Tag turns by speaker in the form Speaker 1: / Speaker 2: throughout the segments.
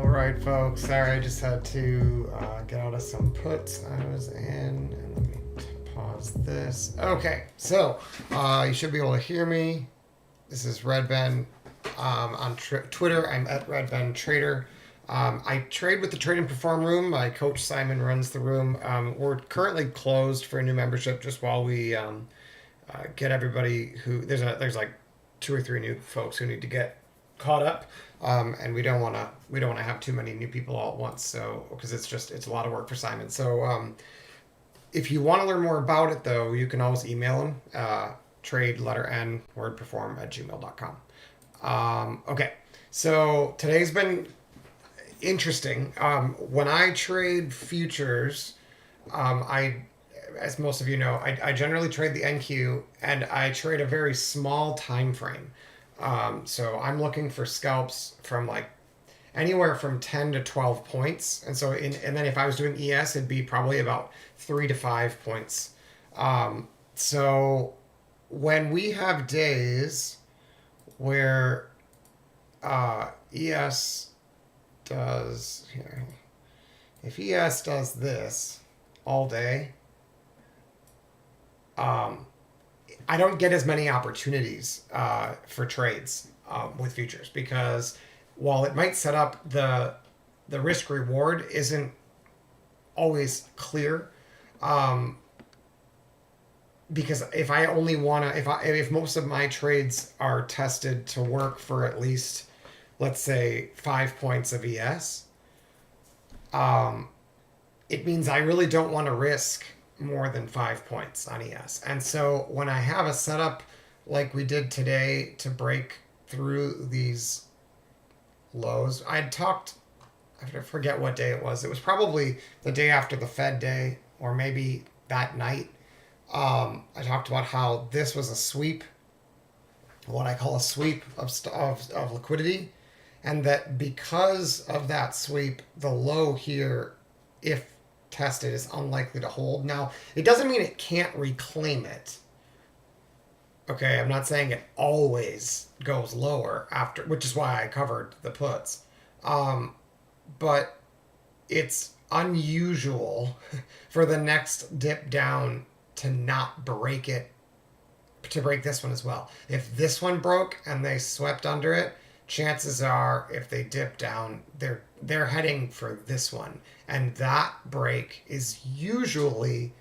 Speaker 1: Alright, folks, sorry, I just had to get out of some puts I was in. And let me pause this. Okay, so you should be able to hear me. This is Red Ben. On Twitter, I'm at Red Ben Trader. I trade with the Trade and Perform room. My coach Simon runs the room. We're currently closed for a new membership just while we get everybody who there's like 2 or 3 new folks who need to get caught up, and we don't want to have too many new people all at once. So because it's a lot of work for Simon. So if you want to learn more about it, though, you can always email him. Trade letter N word perform @gmail.com. Okay, so today's been interesting. When I trade futures, as most of you know, I generally trade the NQ, and I trade a very small time frame. So I'm looking for scalps from like anywhere from 10 to 12 points. And so, and then if I was doing ES, it'd be probably about 3 to 5 points. So when we have days where ES does here, if ES does this all day, I don't get as many opportunities for trades with futures, because while it might set up the risk reward isn't always clear, because if I only want to, if most of my trades are tested to work for at least, let's say, 5 points of ES, it means I really don't want to risk more than 5 points on ES. And so when I have a setup like we did today to break through these lows, I forget what day it was. It was probably the day after the Fed day, or maybe that night. I talked about how this was a sweep, what I call a sweep of liquidity, and that because of that sweep, the low here, if tested, is unlikely to hold. Now, it doesn't mean it can't reclaim it. Okay, I'm not saying it always goes lower after, which is why I covered the puts. But it's unusual for the next dip down to not break it, to break this one as well. If this one broke and they swept under it, chances are, if they dip down, they're heading for this one, and that break is usually,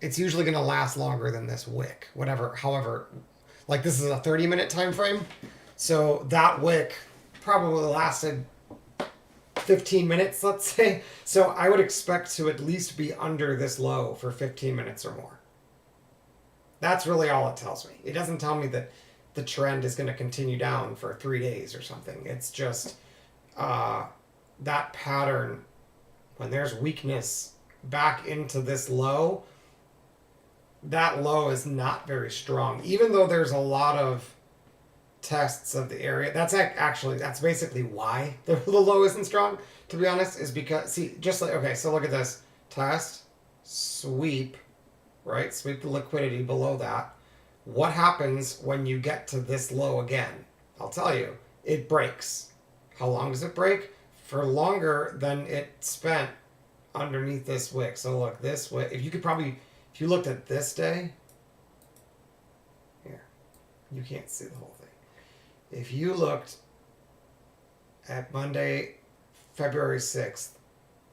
Speaker 1: it's usually going to last longer than this wick. However, like this is a 30-minute time frame, so that wick probably lasted 15 minutes, let's say. So I would expect to at least be under this low for 15 minutes or more. That's really all it tells me. It doesn't tell me that the trend is going to continue down for 3 days or something. It's just that pattern, when there's weakness back into this low, that low is not very strong. Even though there's a lot of tests of the area, that's basically why the low isn't strong, to be honest, is because, see, just like, okay, so look at this. Test, sweep, right? Sweep the liquidity below that. What happens when you get to this low again? I'll tell you, it breaks. How long does it break? for longer than it spent underneath this wick. So look, this wick, if you looked at this day, here, you can't see the whole thing. If you looked at Monday, February 6th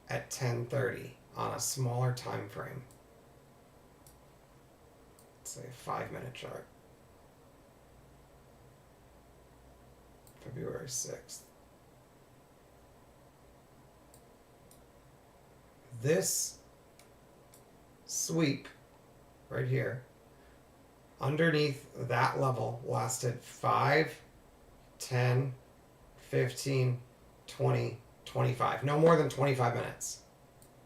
Speaker 1: at 10:30 on a smaller time frame, let's say a 5-minute chart, February 6th. This sweep right here underneath that level lasted 5, 10, 15, 20, 25. No more than 25 minutes,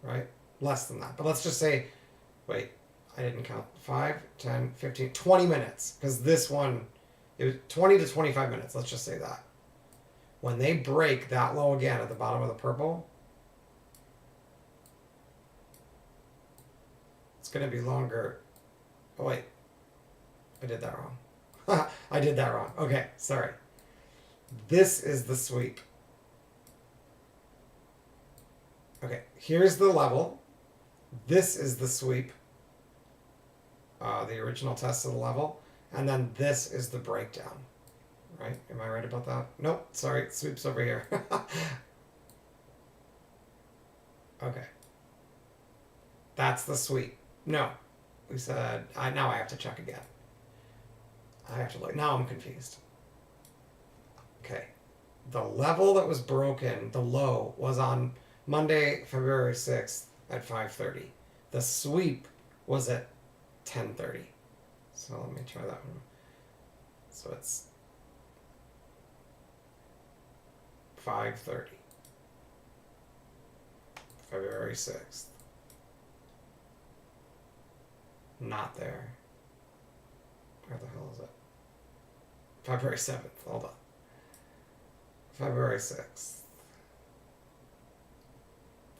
Speaker 1: right? Less than that. But let's just say, wait, I didn't count. 5, 10, 15, 20 minutes. Because this one, it was 20 to 25 minutes. Let's just say that. When they break that low again at the bottom of the purple, it's going to be longer. Oh, wait. I did that wrong. I did that wrong. Okay, sorry. This is the sweep. Okay, here's the level. This is the sweep. The original test of the level. And then this is the breakdown. Right? Am I right about that? Nope, sorry. Sweep's over here. Okay. That's the sweep. No. We said, now I have to check again. I have to look. Now I'm confused. Okay. The level that was broken, the low, was on Monday, February 6th at 5:30. The sweep was at 10:30. So let me try that one. So it's 5:30. February 6th. Not there. Where the hell is it? February 7th. Hold on. February 6th.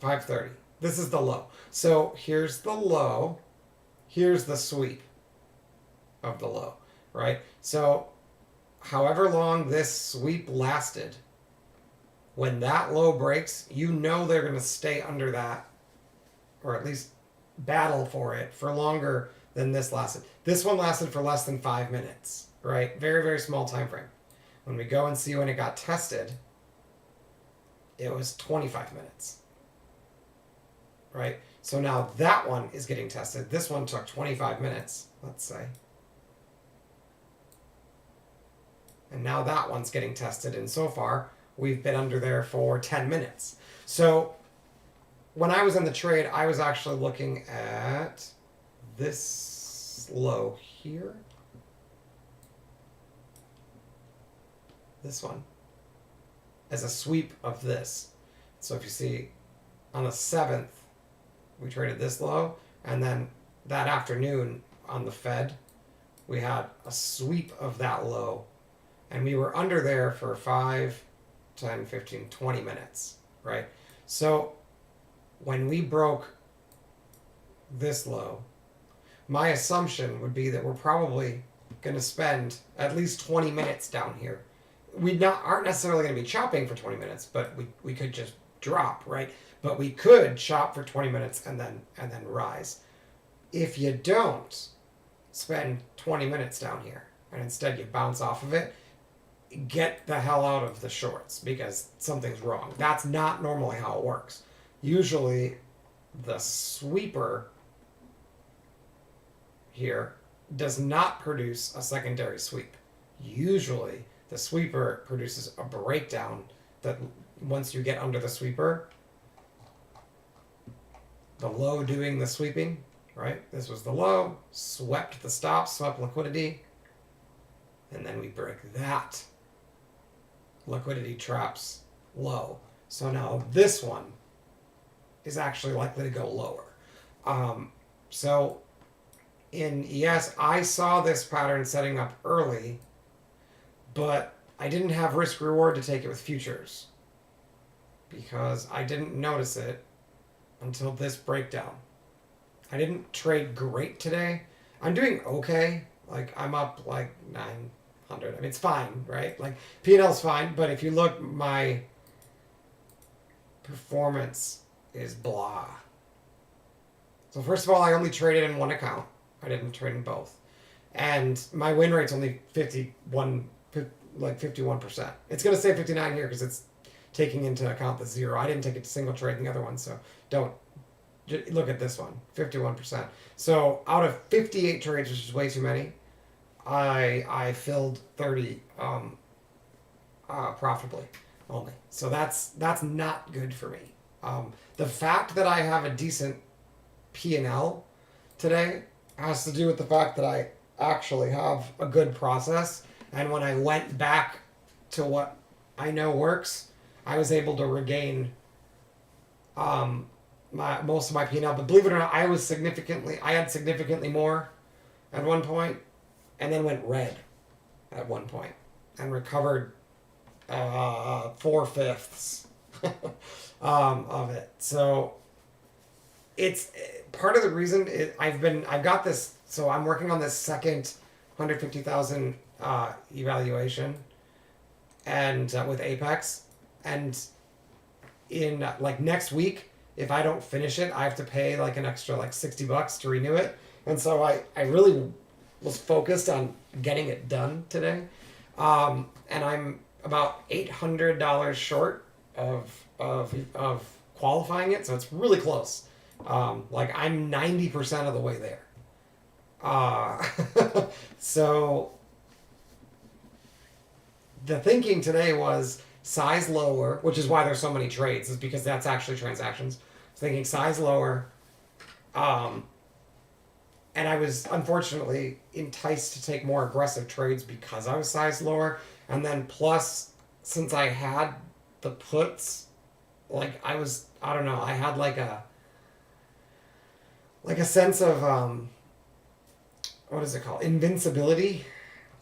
Speaker 1: 5:30. This is the low. So here's the low. Here's the sweep of the low, right? So however long this sweep lasted, when that low breaks, you know they're going to stay under that, or at least battle for it for longer than this lasted. This one lasted for less than 5 minutes, right? Very, very small time frame. When we go and see when it got tested, it was 25 minutes, right? So now that one is getting tested. This one took 25 minutes, let's say. And now that one's getting tested, and so far, we've been under there for 10 minutes. So when I was in the trade, I was actually looking at this low here. This one. As a sweep of this. So if you see, on the 7th, we traded this low, and then that afternoon on the Fed, we had a sweep of that low, and we were under there for 5, 10, 15, 20 minutes, right? So when we broke this low, my assumption would be that we're probably going to spend at least 20 minutes down here. We aren't necessarily going to be chopping for 20 minutes, but we could just drop, right? But we could chop for 20 minutes and then rise. If you don't spend 20 minutes down here and instead you bounce off of it, get the hell out of the shorts because something's wrong. That's not normally how it works. Usually the sweeper here does not produce a secondary sweep. Usually the sweeper produces a breakdown that once you get under the sweeper, the low doing the sweeping, right? This was the low, swept the stop, swept liquidity, and then we break that liquidity traps low. So now this one is actually likely to go lower. So in ES, I saw this pattern setting up early, but I didn't have risk reward to take it with futures because I didn't notice it until this breakdown. I didn't trade great today. I'm doing okay. Like I'm up like 900. I mean, it's fine, right? Like P&L's fine, but if you look, my performance is blah. So first of all, I only traded in one account. I didn't trade in both, and my win rate's only 51%. It's gonna say 59 here because it's taking into account the zero. I didn't take a single trade in the other one, so don't look at this one. 51%. So out of 58 trades, which is way too many, I filled 30 profitably only. So that's not good for me. The fact that I have a decent P&L today has to do with the fact that I actually have a good process, and when I went back to what I know works, I was able to regain most of my P&L. But believe it or not, I had significantly more at one point, and then went red at one point and recovered 4/5 of it. So it's part of the reason I've got this. So I'm working on this second 150,000 evaluation, and with Apex, and in like next week, if I don't finish it, I have to pay like an extra like $60 to renew it. And so I really was focused on getting it done today, and I'm about $800 short of qualifying it, so it's really close. Like I'm 90% of the way there. So the thinking today was size lower, which is why there's so many trades, is because that's actually transactions. Thinking size lower, and I was unfortunately enticed to take more aggressive trades because I was sized lower, and then plus since I had the puts, like I don't know, I had like a sense of what is it called, invincibility.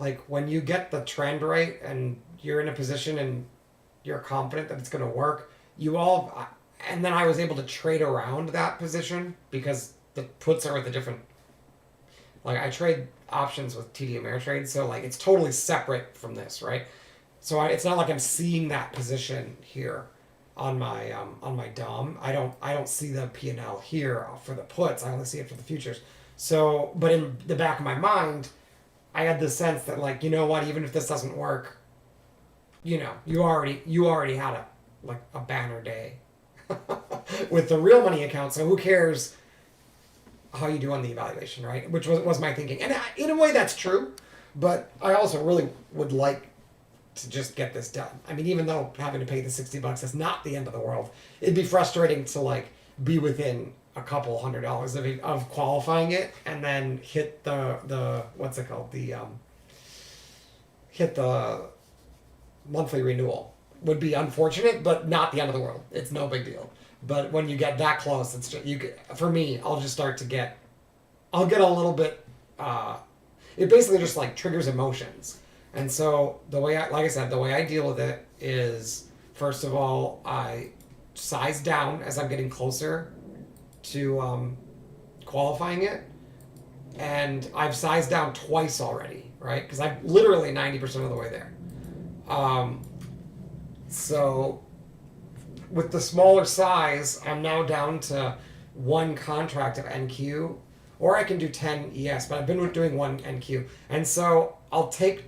Speaker 1: Like when you get the trend right and you're in a position and you're confident that it's going to work, and then I was able to trade around that position because the puts are with a different, like I trade options with TD Ameritrade, so like it's totally separate from this, right? So it's not like I'm seeing that position here on my DOM. I don't see the P&L here for the puts. I only see it for the futures. So, but in the back of my mind, I had the sense that like, you know what, even if this doesn't work, you know, you already had a banner day with the real money account. So who cares how you do on the evaluation, right? Which was my thinking. And in a way that's true, but I also really would like to just get this done. I mean, even though having to pay the $60 is not the end of the world, it'd be frustrating to like be within a couple $100 of qualifying it and then hit the what's it called, hit the monthly renewal would be unfortunate, but not the end of the world. It's no big deal. But when you get that close, it's just, for me, I'll just start to get a little bit. It basically just like triggers emotions, and so the way I deal with it is, first of all, I size down as I'm getting closer to qualifying it, and I've sized down twice already, right? Because I'm literally 90% of the way there. So with the smaller size, I'm now down to one contract of NQ, or I can do 10 ES, but I've been doing one NQ, and so I'll take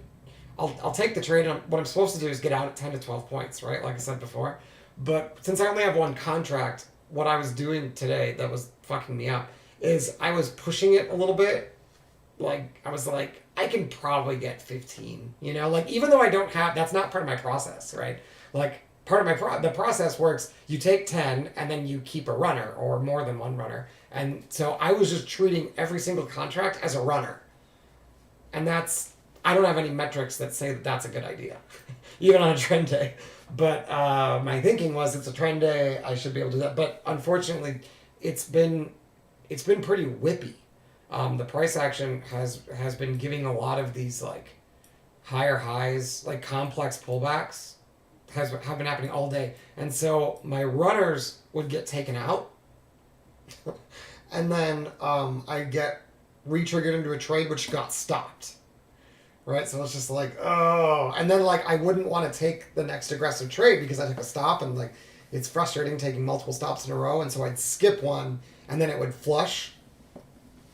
Speaker 1: the trade. And what I'm supposed to do is get out at 10 to 12 points, right? Like I said before. But since I only have one contract, what I was doing today that was fucking me up is I was pushing it a little bit. Like I was like, I can probably get 15, you know, like even though I don't have, that's not part of my process, right? Like part of the process works, you take 10 and then you keep a runner or more than one runner. And so I was just treating every single contract as a runner. And I don't have any metrics that say that that's a good idea, even on a trend day. But my thinking was, it's a trend day, I should be able to do that. But unfortunately, it's been pretty whippy. The price action has been giving a lot of these like higher highs, like complex pullbacks, have been happening all day. And so my runners would get taken out, and then I get re-triggered into a trade which got stopped. Right, so it's just like, oh, and then like I wouldn't want to take the next aggressive trade because I took a stop, and like it's frustrating taking multiple stops in a row, and so I'd skip one, and then it would flush,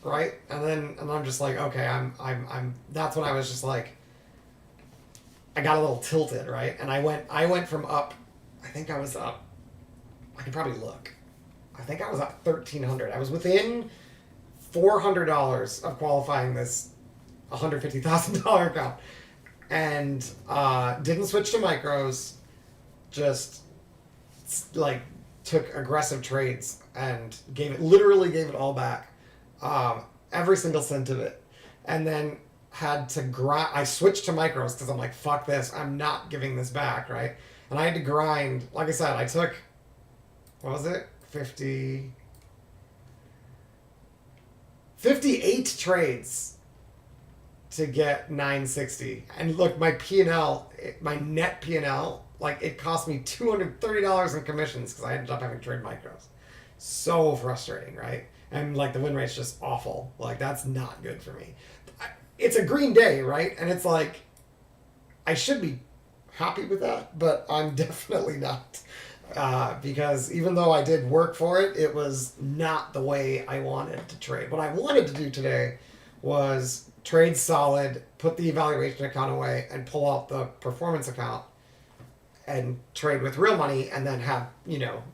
Speaker 1: right? And I'm just like, okay, I'm. That's when I was just like, I got a little tilted, right? And I went from up. I think I was up. I can probably look. I think I was up 1,300. I was within $400 of qualifying this $150,000 account, and didn't switch to micros. Just like took aggressive trades and literally gave it all back, every single cent of it, and then had to grind. I switched to micros because I'm like, fuck this, I'm not giving this back, right? And I had to grind. Like I said, I took, what was it, 58 trades to get 960. And look, my P&L, my net P&L, like it cost me $230 in commissions because I ended up having to trade micros. So frustrating, right? And like the win rate's just awful. Like that's not good for me. It's a green day, right? And it's like, I should be happy with that, but I'm definitely not. Because even though I did work for it, it was not the way I wanted to trade. What I wanted to do today was trade solid, put the evaluation account away, and pull out the performance account and trade with real money, and then have,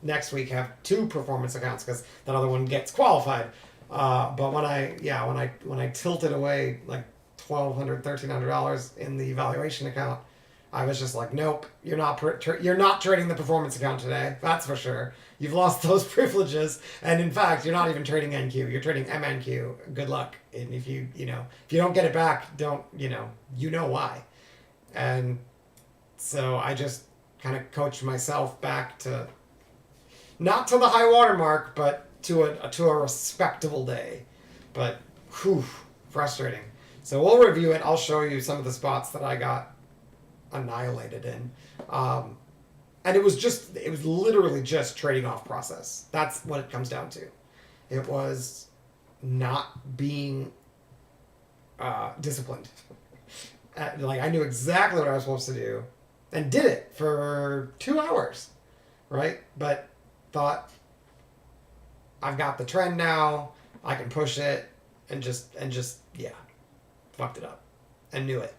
Speaker 1: next week have two performance accounts because that other one gets qualified. But when I tilted away like $1,200, $1,300 in the evaluation account, I was just like, nope, you're not trading the performance account today. That's for sure. You've lost those privileges, and in fact, you're not even trading NQ. You're trading MNQ. Good luck. And if you don't get it back, don't you know why. And so I just kind of coached myself back to, not to the high water mark, but to a respectable day. But whew, frustrating. So we'll review it. I'll show you some of the spots that I got annihilated in. And it was literally just trading off process. That's what it comes down to. It was not being disciplined. Like I knew exactly what I was supposed to do and did it for 2 hours, right? But thought, I've got the trend now, I can push it, and just fucked it up and knew it.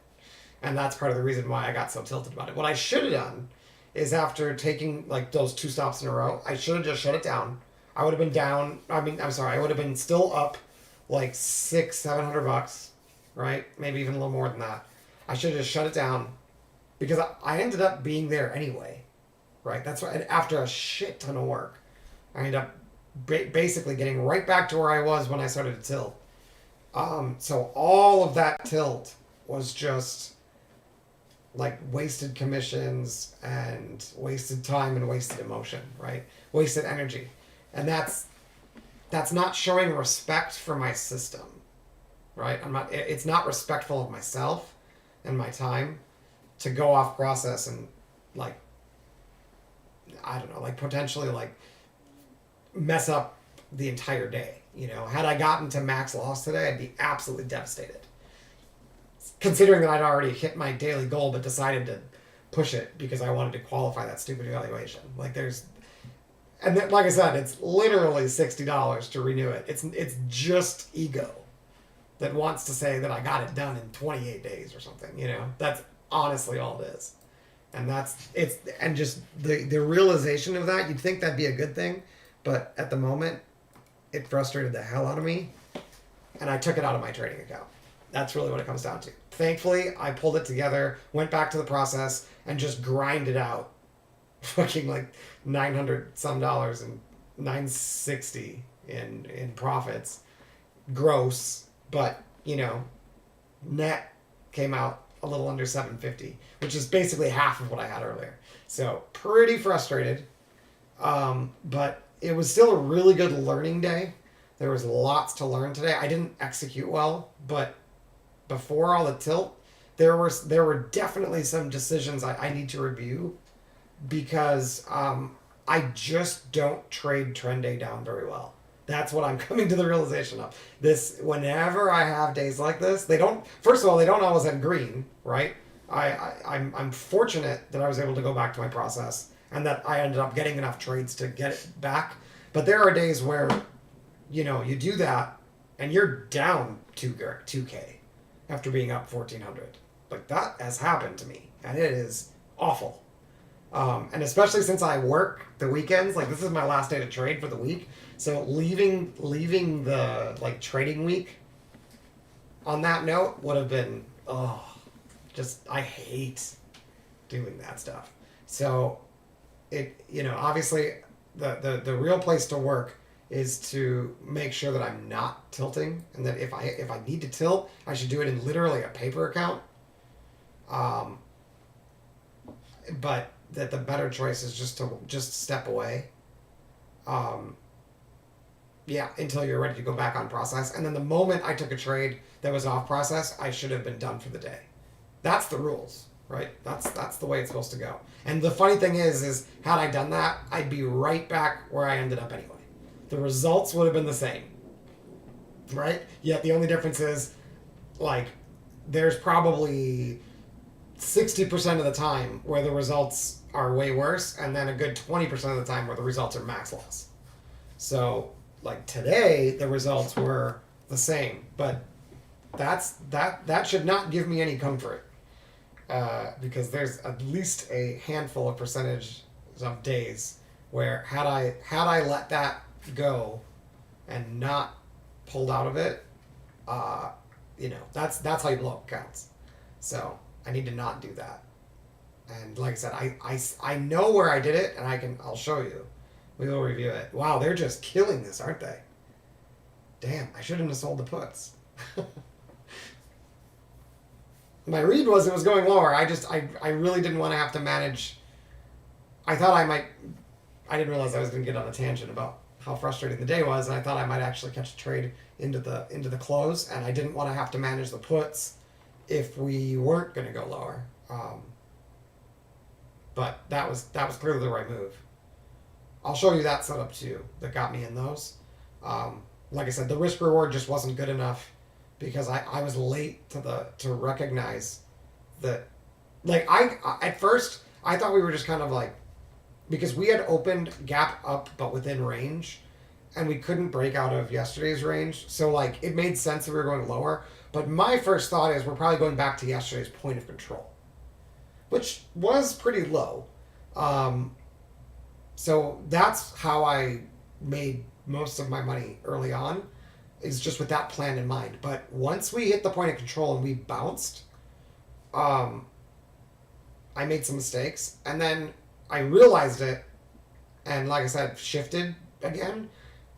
Speaker 1: And that's part of the reason why I got so tilted about it. What I should have done is, after taking like those 2 stops in a row, I should have just shut it down. I would have been down. I would have been still up like $600-$700, right? Maybe even a little more than that. I should have just shut it down because I ended up being there anyway, right? That's why after a shit ton of work, I ended up basically getting right back to where I was when I started to tilt. So all of that tilt was just like wasted commissions and wasted time and wasted emotion, right? Wasted energy. And that's not showing respect for my system, right? It's not respectful of myself and my time to go off process and like, I don't know, like potentially like mess up the entire day. Had I gotten to max loss today, I'd be absolutely devastated. Considering that I'd already hit my daily goal, but decided to push it because I wanted to qualify that stupid evaluation. Like and then, like I said, it's literally $60 to renew it. It's just ego that wants to say that I got it done in 28 days or something. That's honestly all it is. And and just the realization of that, you'd think that'd be a good thing, but at the moment, it frustrated the hell out of me, and I took it out of my trading account. That's really what it comes down to. Thankfully, I pulled it together, went back to the process, and just grinded out fucking like $900 some and $960 in profits, gross, but net came out a little under $750, which is basically half of what I had earlier. So pretty frustrated, but it was still a really good learning day. There was lots to learn today. I didn't execute well, but before all the tilt, there were definitely some decisions I need to review, because I just don't trade trend day down very well. That's what I'm coming to the realization of. Whenever I have days like this, first of all, they don't always end green, right? I'm fortunate that I was able to go back to my process and that I ended up getting enough trades to get it back. But there are days where, you do that and you're down 2K after being up 1,400. Like, that has happened to me, and it is awful. And especially since I work the weekends, like this is my last day to trade for the week. So leaving the like trading week on that note would have been I hate doing that stuff. So obviously the real place to work is to make sure that I'm not tilting, and that if I need to tilt, I should do it in literally a paper account. But that the better choice is just step away. Until you're ready to go back on process. And then the moment I took a trade that was off process, I should have been done for the day. That's the rules, right? That's the way it's supposed to go. And the funny thing is had I done that, I'd be right back where I ended up anyway. The results would have been the same, right? Yet the only difference is, like, there's probably 60% of the time where the results are way worse, and then a good 20% of the time where the results are max loss. So, like today, the results were the same, but that should not give me any comfort, because there's at least a handful of percentage of days where had I let that go and not pulled out of it, that's how you blow up accounts. So I need to not do that. And like I said, I know where I did it, and I'll show you. We will review it. Wow, they're just killing this, aren't they? Damn, I shouldn't have sold the puts. My read was it was going lower. I really didn't want to have to manage. I didn't realize I was going to get on a tangent about how frustrating the day was, and I thought I might actually catch a trade into the close, and I didn't want to have to manage the puts if we weren't going to go lower. But that was clearly the right move. I'll show you that setup too that got me in those. Like I said, the risk reward just wasn't good enough because I was late to recognize that. Like, at first I thought we were just kind of like, because we had opened gap up but within range, and we couldn't break out of yesterday's range, so like it made sense that we were going lower. But my first thought is we're probably going back to yesterday's point of control, which was pretty low. So that's how I made most of my money early on, is just with that plan in mind. But once we hit the point of control and we bounced, I made some mistakes, and then I realized it, and like I said, shifted again,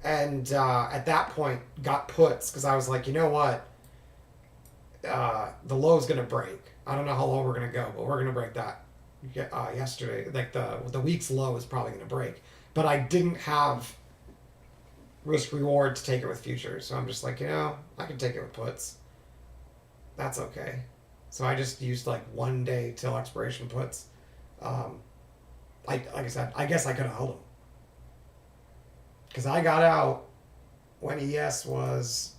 Speaker 1: and at that point got puts because I was like, you know what, the low is gonna break. I don't know how low we're gonna go, but we're gonna break that. Yesterday, like the week's low is probably gonna break, but I didn't have risk reward to take it with futures, so I'm just like, I can take it with puts. That's okay. So I just used like 1 day till expiration puts. Like I said, I guess I could have held them because I got out when ES was.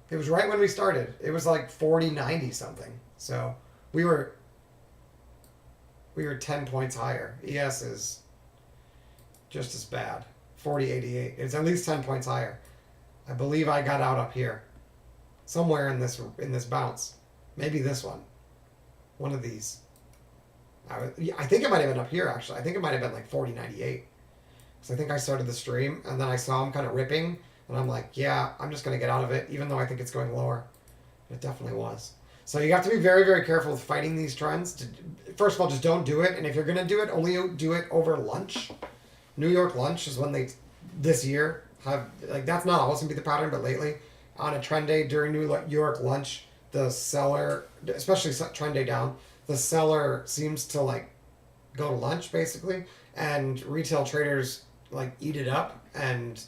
Speaker 1: It was right when we started. It was like 40.90 something. So we were 10 points higher. ES is just as bad. 40.88. It's at least 10 points higher. I believe I got out up here, somewhere in this bounce. Maybe this one. One of these. I think it might have been up here, actually. I think it might have been like 40.98. So I think I started the stream, and then I saw him kind of ripping, and I'm like, yeah, I'm just going to get out of it, even though I think it's going lower. It definitely was. So you have to be very, very careful with fighting these trends. First of all, just don't do it, and if you're going to do it, only do it over lunch. New York lunch is when they, this year, have, like, that's not always going to be the pattern, but lately, on a trend day during New York lunch, the seller, especially trend day down, the seller seems to like go to lunch basically, and retail traders like eat it up, and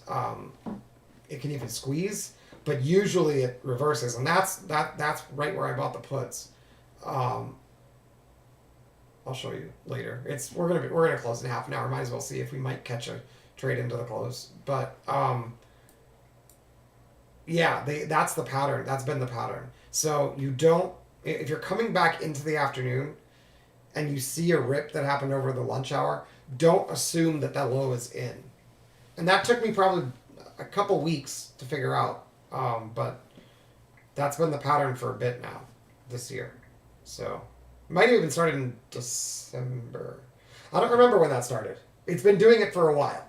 Speaker 1: it can even squeeze, but usually it reverses, and that's right where I bought the puts. I'll show you later. We're gonna close in half an hour. Might as well see if we might catch a trade into the close, but yeah, that's the pattern. That's been the pattern. So you don't, if you're coming back into the afternoon and you see a rip that happened over the lunch hour, don't assume that that low is in. And that took me probably a couple weeks to figure out. But that's been the pattern for a bit now this year. So it might have even started in December. I don't remember when that started. It's been doing it for a while.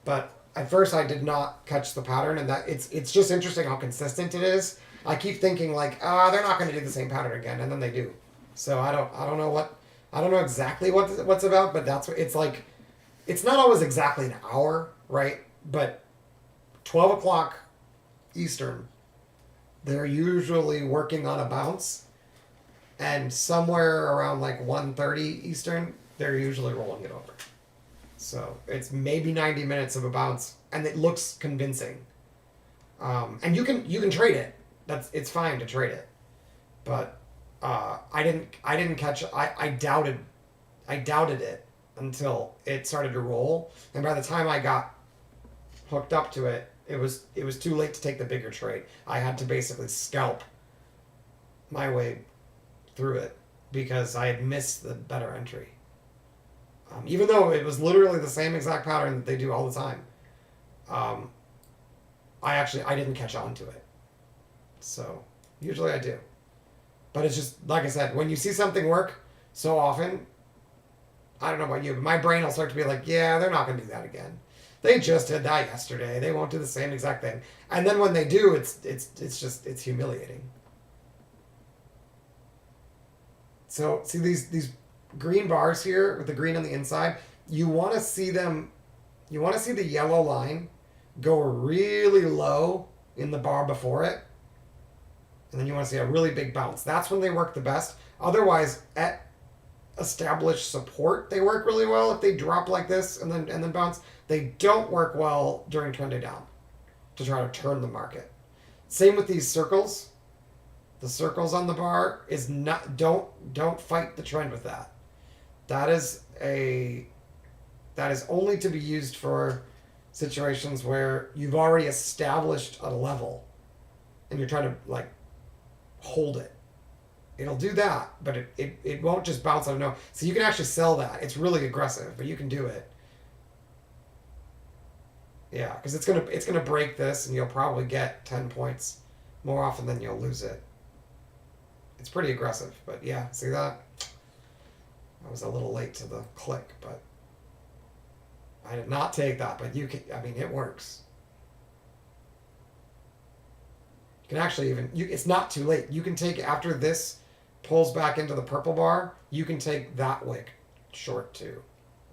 Speaker 1: But at first I did not catch the pattern, and that it's just interesting how consistent it is. I keep thinking like, they're not going to do the same pattern again, and then they do. So I don't know what I don't know exactly what's about, but that's what it's like. It's not always exactly an hour, right? But 12 o'clock Eastern, they're usually working on a bounce, and somewhere around like 1:30 Eastern, they're usually rolling it over. So it's maybe 90 minutes of a bounce, and it looks convincing. And you can trade it. It's fine to trade it, but I didn't catch. I doubted it until it started to roll, and by the time I got hooked up to it, it was too late to take the bigger trade. I had to basically scalp my way through it because I had missed the better entry. Even though it was literally the same exact pattern that they do all the time, um, I didn't catch on to it. So usually I do, but it's just like I said, when you see something work so often, I don't know about you, but my brain will start to be like, yeah, they're not going to do that again. They just did that yesterday. They won't do the same exact thing. And then when they do, it's humiliating. So see these green bars here with the green on the inside. You want to see them. You want to see the yellow line go really low in the bar before it, and then you want to see a really big bounce. That's when they work the best. Otherwise, at established support, they work really well. If they drop like this and then bounce, they don't work well during trend day down to try to turn the market. Same with these circles. The circles on the bar is not don't fight the trend with that. That is only to be used for situations where you've already established a level and you're trying to like hold it. It'll do that, but it won't just bounce out of nowhere. So you can actually sell that. It's really aggressive, but you can do it. Yeah, because it's gonna break this, and you'll probably get 10 points more often than you'll lose it. It's pretty aggressive, but yeah, see that? I was a little late to the click, but I did not take that. But you can, I mean, it works. You can actually it's not too late. You can take, after this pulls back into the purple bar, you can take that wick short too.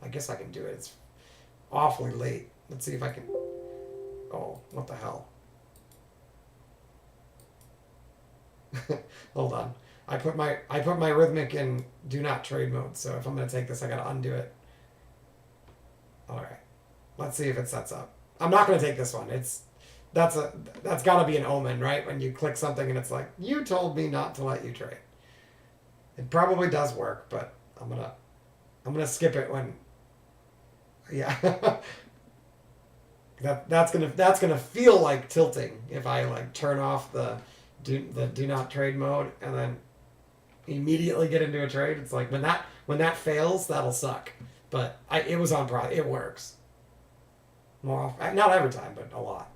Speaker 1: I guess I can do it. It's awfully late. Let's see if I can. Oh, what the hell? Hold on. I put my rhythmic in do not trade mode, so if I'm gonna take this, I gotta undo it. Alright. Let's see if it sets up. I'm not gonna take this one. That's gotta be an omen, right? When you click something and it's like, you told me not to let you trade. It probably does work, but I'm gonna skip it when, yeah. that's gonna feel like tilting if I like turn off the do not trade mode and then immediately get into a trade. It's like when that fails, that'll suck. But it was on pro. It works. More often, not every time, but a lot.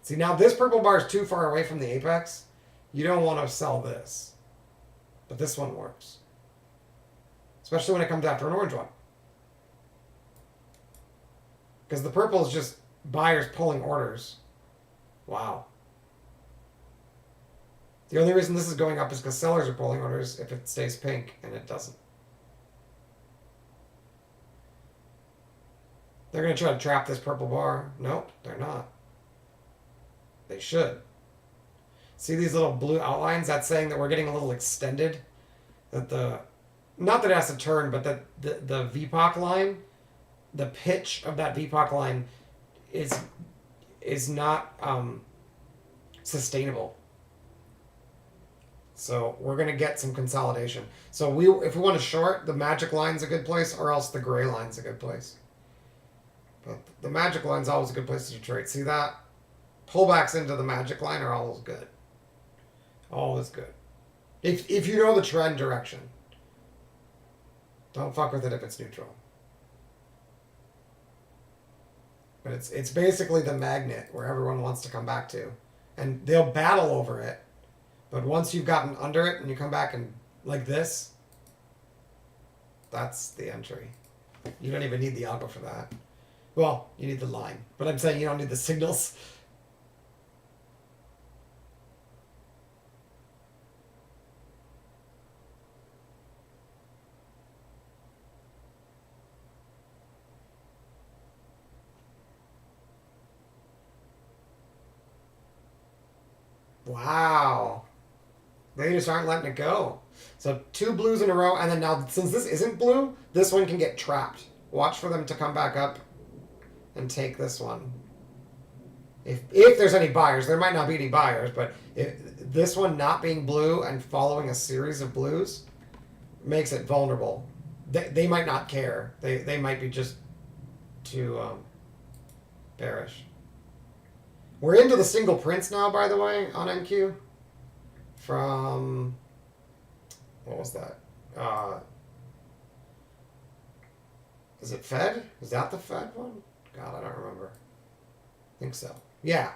Speaker 1: See, now this purple bar is too far away from the apex. You don't want to sell this. But this one works. Especially when it comes after an orange one. Because the purple is just buyers pulling orders. Wow. The only reason this is going up is because sellers are pulling orders if it stays pink, and it doesn't. They're going to try to trap this purple bar. Nope, they're not. They should. See these little blue outlines? That's saying that we're getting a little extended. Not that it has to turn, but that the VPOC line, the pitch of that VPOC line is not sustainable. So we're going to get some consolidation. So if we want to short, the magic line's a good place, or else the gray line's a good place. But the magic line's always a good place to trade. See that? Pullbacks into the magic line are always good. Always good. If you know the trend direction. Don't fuck with it if it's neutral. But it's basically the magnet where everyone wants to come back to. And they'll battle over it. But once you've gotten under it and you come back and like this, that's the entry. You don't even need the algo for that. Well, you need the line. But I'm saying you don't need the signals. Wow. They just aren't letting it go. So 2 blues in a row, and then now, since this isn't blue, this one can get trapped. Watch for them to come back up and take this one. If there's any buyers, there might not be any buyers, but this one not being blue and following a series of blues makes it vulnerable. They might not care. They might be just too bearish. We're into the single prints now, by the way, on NQ. From, what was that? Is it Fed? Is that the Fed one? God, I don't remember. I think so. Yeah.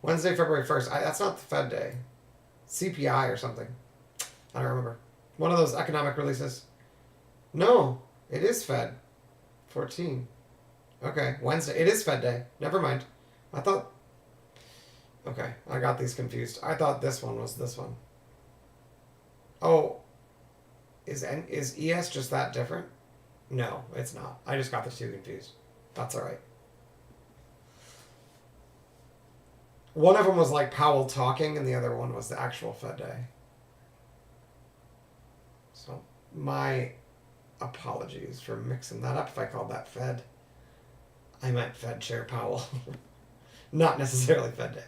Speaker 1: Wednesday, February 1st. That's not the Fed day. CPI or something. I don't remember. One of those economic releases. No, it is Fed. 14. Okay, Wednesday. It is Fed day. Never mind. I thought... Okay, I got these confused. I thought this one was this one. Oh, is ES just that different? No, it's not. I just got the two confused. That's all right. One of them was like Powell talking, and the other one was the actual Fed day. So my apologies for mixing that up if I called that Fed. I meant Fed Chair Powell. Not necessarily Fed day.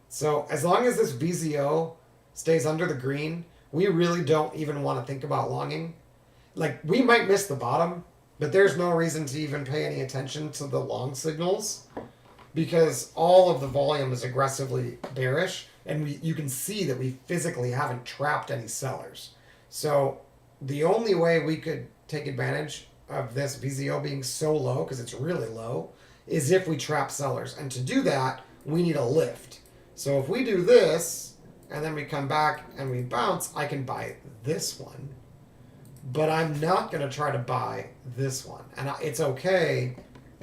Speaker 1: So as long as this VZO stays under the green, we really don't even want to think about longing. Like, we might miss the bottom, but there's no reason to even pay any attention to the long signals because all of the volume is aggressively bearish, and you can see that we physically haven't trapped any sellers. So the only way we could take advantage of this VZO being so low, because it's really low, is if we trap sellers. And to do that, we need a lift. So if we do this, and then we come back and we bounce, I can buy this one. But I'm not going to try to buy this one. And it's okay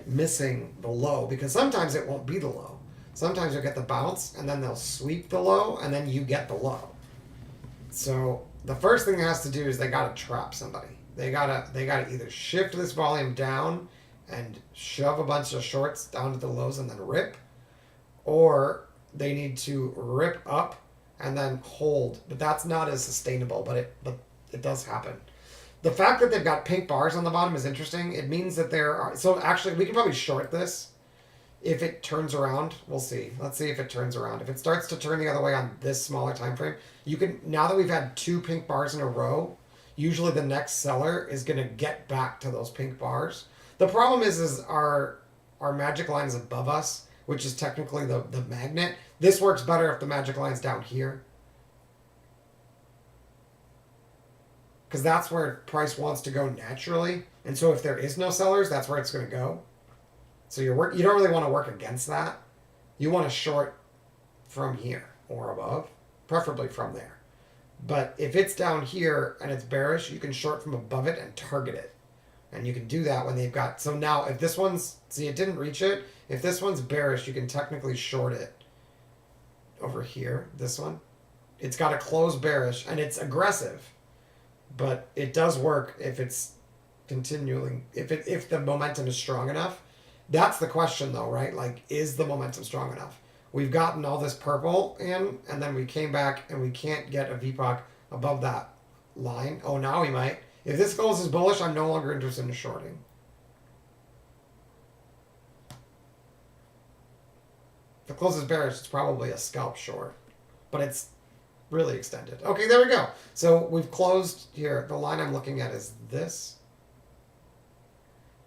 Speaker 1: missing the low, because sometimes it won't be the low. Sometimes you'll get the bounce, and then they'll sweep the low, and then you get the low. So the first thing it has to do is they got to trap somebody. They gotta either shift this volume down and shove a bunch of shorts down to the lows and then rip, or they need to rip up and then hold. But that's not as sustainable, but it does happen. The fact that they've got pink bars on the bottom is interesting. It means that there are... So actually, we can probably short this if it turns around. We'll see. Let's see if it turns around. If it starts to turn the other way on this smaller time frame, you can... Now that we've had 2 pink bars in a row, usually the next seller is going to get back to those pink bars. The problem is our magic line is above us, which is technically the magnet. This works better if the magic line's down here, because that's where price wants to go naturally. And so if there is no sellers, that's where it's going to go. So you don't really want to work against that. You want to short from here or above, preferably from there. But if it's down here and it's bearish, you can short from above it and target it. And you can do that when they've got... So now if this one's... See, it didn't reach it. If this one's bearish, you can technically short it over here. This one. It's got a close bearish, and it's aggressive. But it does work if it's continuing... If the momentum is strong enough. That's the question, though, right? Like, is the momentum strong enough? We've gotten all this purple in, and then we came back, and we can't get a VPOC above that line. Oh, now we might. If this goes as bullish, I'm no longer interested in shorting. If it closes bearish, it's probably a scalp short. But it's really extended. Okay, there we go. So we've closed here. The line I'm looking at is this.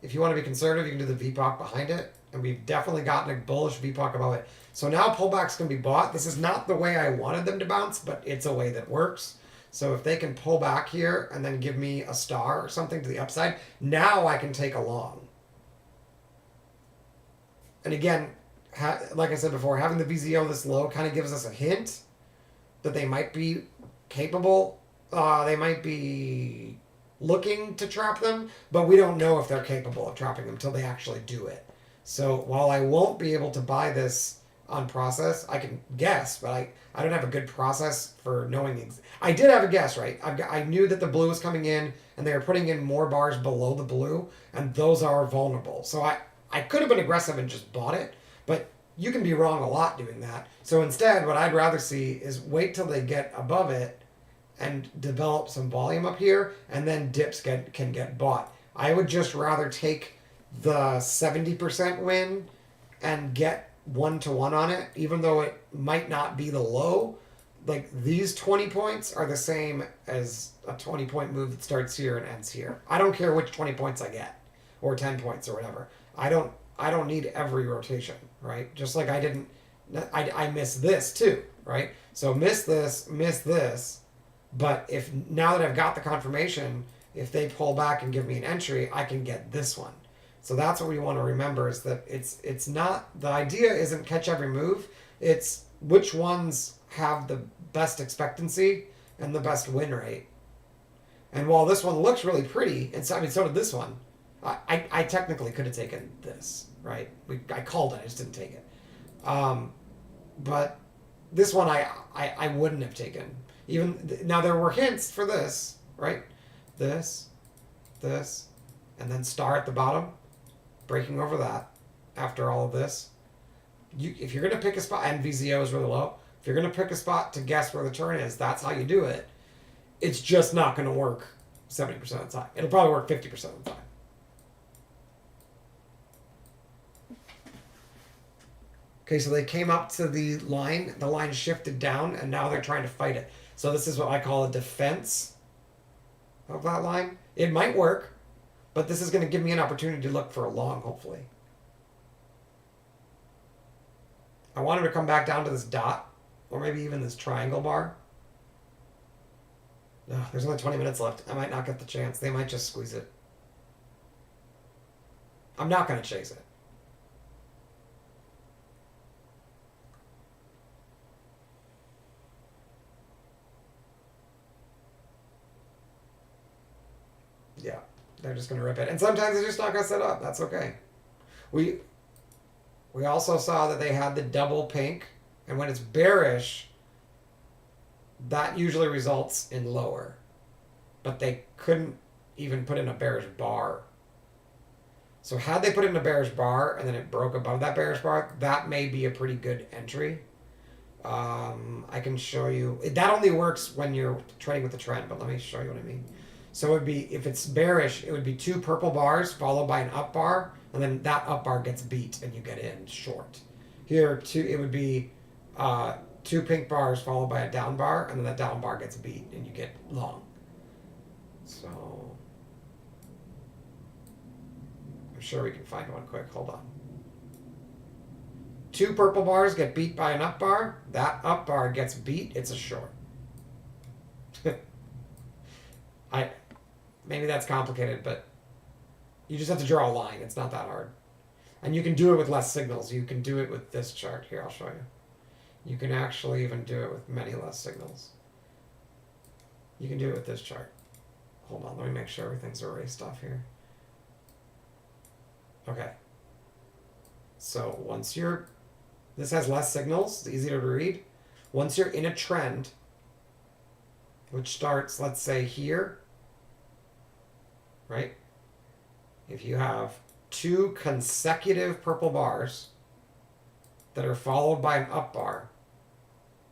Speaker 1: If you want to be conservative, you can do the VPOC behind it and we've definitely gotten a bullish VPOC above it. So now pullbacks can be bought. This is not the way I wanted them to bounce, but it's a way that works. So if they can pull back here and then give me a star or something to the upside, now I can take a long. And again, like I said before, having the VZO this low kind of gives us a hint that they might be capable. They might be looking to trap them, but we don't know if they're capable of trapping them until they actually do it. So while I won't be able to buy this on process, I can guess, but I don't have a good process for knowing. I did have a guess, right? I knew that the blue was coming in, and they were putting in more bars below the blue, and those are vulnerable. So I could have been aggressive and just bought it, but you can be wrong a lot doing that. So instead, what I'd rather see is wait till they get above it and develop some volume up here, and then dips can get bought. I would just rather take the 70% win and get 1-to-1 on it, even though it might not be the low. Like, these 20 points are the same as a 20-point move that starts here and ends here. I don't care which 20 points I get, or 10 points or whatever. I don't need every rotation, right? Just like I miss this too, right? So miss this, but if now that I've got the confirmation, if they pull back and give me an entry, I can get this one. So that's what we want to remember, is that it's not, the idea isn't catch every move, it's which ones have the best expectancy and the best win rate. And while this one looks really pretty, and so, I mean, so did this one, I technically could have taken this, right? I called it, I just didn't take it. But this one I wouldn't have taken. Even now, there were hints for this, right? This, and then star at the bottom, breaking over that after all of this. If you're going to pick a spot, and VZO is really low, if you're going to pick a spot to guess where the turn is, that's how you do it. It's just not going to work 70% of the time. It'll probably work 50% of the time. Okay, so they came up to the line shifted down, and now they're trying to fight it. So this is what I call a defense of that line. It might work, but this is going to give me an opportunity to look for a long, hopefully. I want him to come back down to this dot, or maybe even this triangle bar. No, there's only 20 minutes left. I might not get the chance. They might just squeeze it. I'm not going to chase it. Yeah, they're just going to rip it. And sometimes they're just not going to set up. That's okay. We also saw that they had the double pink. And when it's bearish, that usually results in lower. But they couldn't even put in a bearish bar. So had they put in a bearish bar and then it broke above that bearish bar, that may be a pretty good entry. I can show you. That only works when you're trading with the trend, but let me show you what I mean. So it would be, if it's bearish, it would be 2 purple bars followed by an up bar, and then that up bar gets beat and you get in short. Here, it would be 2 pink bars followed by a down bar, and then that down bar gets beat and you get long. So I'm sure we can find one quick. Hold on. 2 purple bars get beat by an up bar. That up bar gets beat. It's a short. Maybe that's complicated, but you just have to draw a line. It's not that hard. And you can do it with less signals. You can do it with this chart. Here, I'll show you. You can actually even do it with many less signals. You can do it with this chart. Hold on, let me make sure everything's erased off here. Okay. So once you're, this has less signals, it's easier to read. Once you're in a trend, which starts, let's say here, right? If you have 2 consecutive purple bars that are followed by an up bar,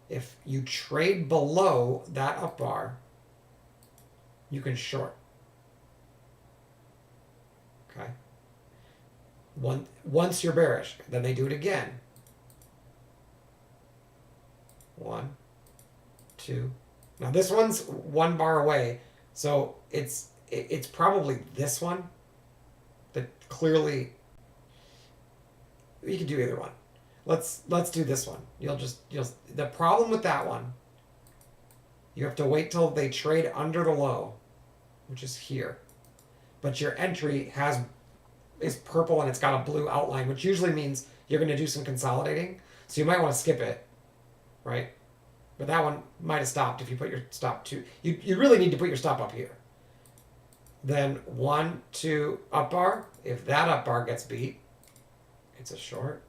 Speaker 1: if you trade below that up bar, you can short. Okay? Once you're bearish, then they do it again. 1, 2. Now this one's 1 bar away, so it's probably this one that clearly, You can do either one. Let's do this one. You'll the problem with that one, you have to wait till they trade under the low, which is here. But your entry is purple and it's got a blue outline, which usually means you're going to do some consolidating. So you might want to skip it, right? But that one might have stopped if you put your stop to. You really need to put your stop up here. Then 1, 2 up bar. If that up bar gets beat, it's a short.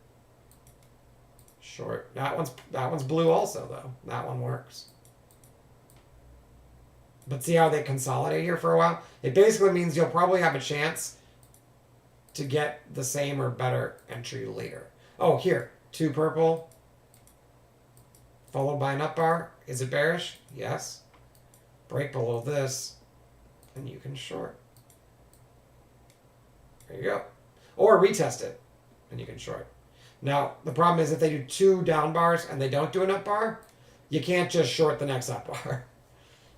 Speaker 1: Short. That one's blue also though. That one works. But see how they consolidate here for a while? It basically means you'll probably have a chance to get the same or better entry later. Oh, here. 2 purple. Followed by an up bar. Is it bearish? Yes. Break below this. And you can short. There you go. Or retest it. And you can short. Now, the problem is if they do 2 down bars and they don't do an up bar, you can't just short the next up bar.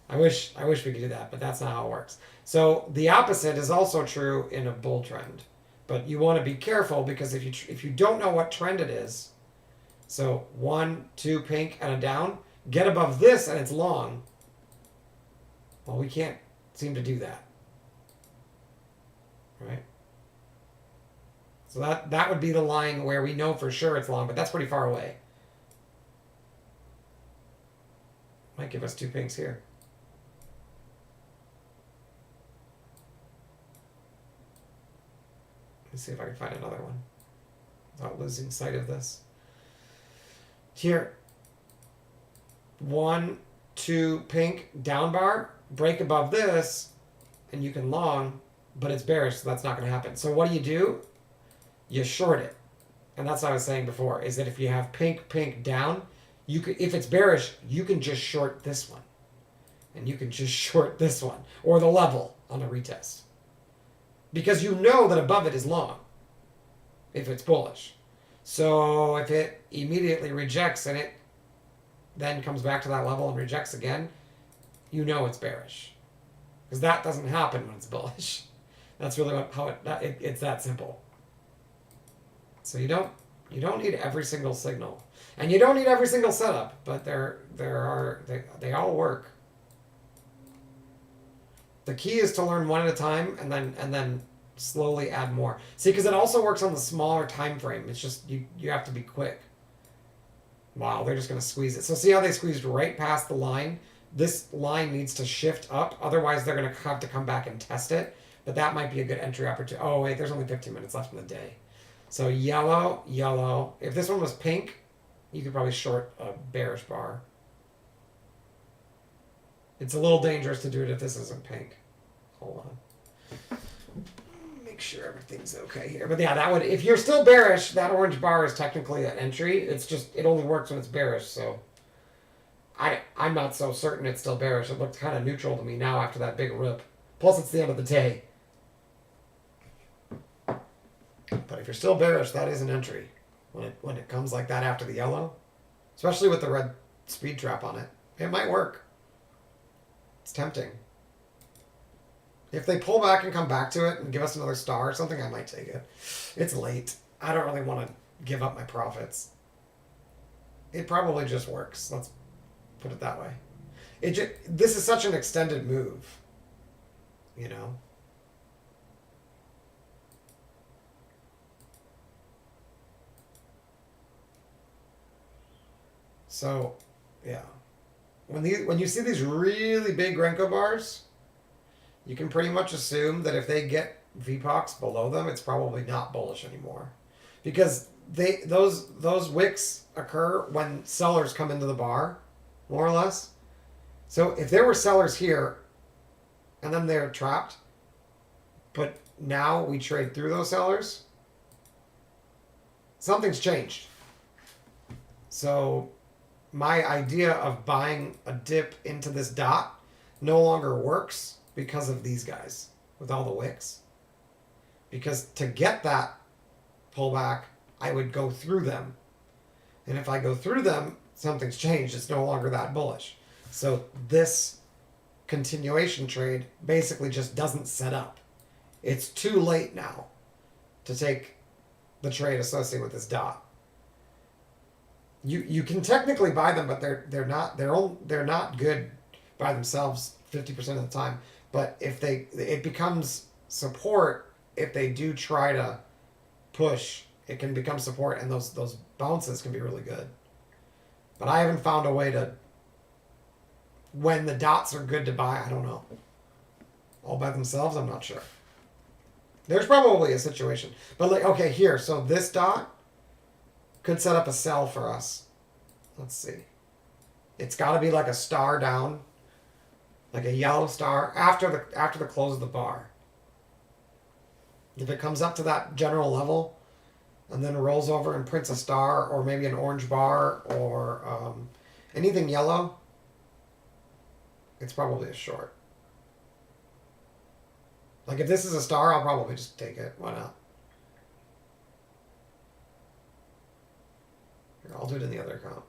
Speaker 1: I wish we could do that, but that's not how it works. So the opposite is also true in a bull trend. But you want to be careful because if you don't know what trend it is, so 1, 2 pink and a down, get above this and it's long. Well, we can't seem to do that. Right? So that would be the line where we know for sure it's long, but that's pretty far away. Might give us 2 pinks here. Let's see if I can find another one without losing sight of this. Here, 1, 2 pink down bar, break above this, and you can long, but it's bearish, so that's not going to happen. So what do? You short it. And that's what I was saying before, is that if you have pink down, you could, if it's bearish, you can just short this one. And you can just short this one, or the level on a retest. Because you know that above it is long, if it's bullish. So if it immediately rejects and it then comes back to that level and rejects again, you know it's bearish. Because that doesn't happen when it's bullish. That's really how it's that simple. So you don't need every single signal, and you don't need every single setup, but they all work. The key is to learn one at a time, and then slowly add more. See, because it also works on the smaller time frame. It's just you have to be quick. Wow, they're just going to squeeze it. So see how they squeezed right past the line? This line needs to shift up, otherwise they're going to have to come back and test it. But that might be a good entry opportunity. Oh wait, there's only 15 minutes left in the day. So yellow, yellow. If this one was pink, you could probably short a bearish bar. It's a little dangerous to do it if this isn't pink. Hold on. Make sure everything's okay here. But yeah, that would, if you're still bearish, that orange bar is technically an entry. It's just, it only works when it's bearish. So I'm not so certain it's still bearish. It looked kind of neutral to me now after that big rip. Plus, it's the end of the day. But if you're still bearish, that is an entry when it comes like that after the yellow, especially with the red speed trap on it. It might work. It's tempting. If they pull back and come back to it and give us another star or something, I might take it. It's late. I don't really want to give up my profits. It probably just works. Let's put it that way. This is such an extended move, you know? So, yeah. When you see these really big Renko bars, you can pretty much assume that if they get VPOCs below them, it's probably not bullish anymore. Because those wicks occur when sellers come into the bar, more or less. So if there were sellers here, and then they're trapped, but now we trade through those sellers, something's changed. So my idea of buying a dip into this dot no longer works because of these guys with all the wicks. Because to get that pullback, I would go through them. And if I go through them, something's changed. It's no longer that bullish. So this continuation trade basically just doesn't set up. It's too late now to take the trade associated with this dot. You can technically buy them, but they're not good by themselves 50% of the time. But if it becomes support if they do try to push, it can become support, and those bounces can be really good. But I haven't found a way to, when the dots are good to buy, I don't know. All by themselves, I'm not sure. There's probably a situation. But like, okay, here, so this dot could set up a sell for us. Let's see. It's got to be like a star down, like a yellow star after the close of the bar. If it comes up to that general level and then rolls over and prints a star or maybe an orange bar or anything yellow, it's probably a short. Like if this is a star, I'll probably just take it. Why not? Here, I'll do it in the other account.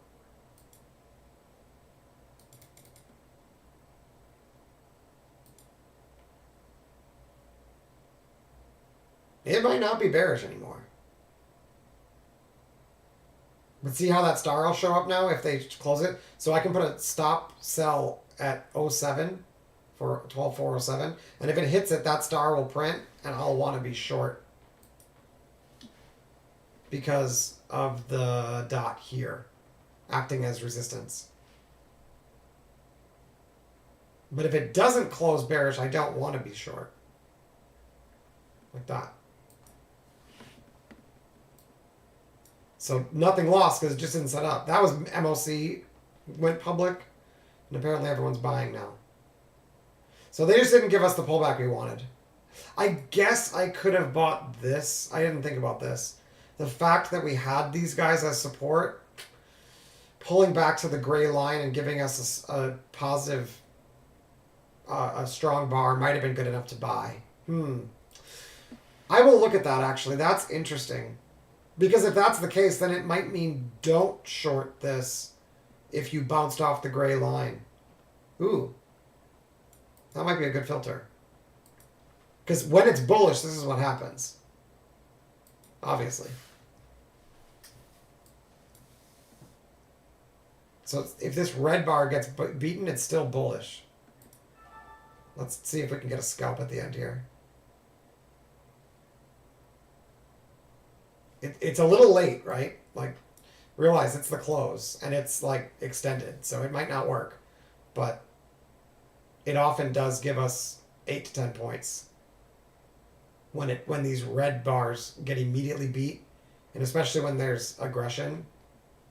Speaker 1: It might not be bearish anymore. But see how that star will show up now if they close it? So I can put a stop sell at 07 for 12,407. And if it hits it, that star will print and I'll want to be short because of the dot here acting as resistance. But if it doesn't close bearish, I don't want to be short. Like that. So nothing lost because it just didn't set up. That was MOC, went public, and apparently everyone's buying now. So they just didn't give us the pullback we wanted. I guess I could have bought this. I didn't think about this. The fact that we had these guys as support, pulling back to the gray line and giving us a positive, a strong bar might have been good enough to buy. I will look at that actually. That's interesting. Because if that's the case, then it might mean don't short this if you bounced off the gray line. Ooh. That might be a good filter. Because when it's bullish, this is what happens. Obviously. So if this red bar gets beaten, it's still bullish. Let's see if we can get a scalp at the end here. It's a little late, right? Like, realize it's the close, and it's, like, extended, so it might not work. But it often does give us 8 to 10 points when these red bars get immediately beat, and especially when there's aggression,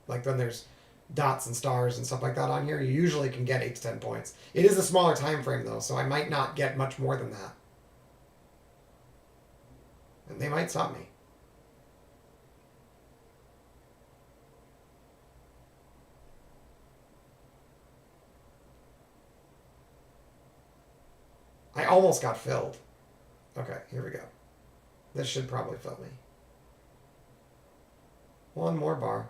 Speaker 1: like when there's dots and stars and stuff like that on here, you usually can get 8 to 10 points. It is a smaller time frame, though, so I might not get much more than that. And they might stop me. I almost got filled. Okay, here we go. This should probably fill me. One more bar.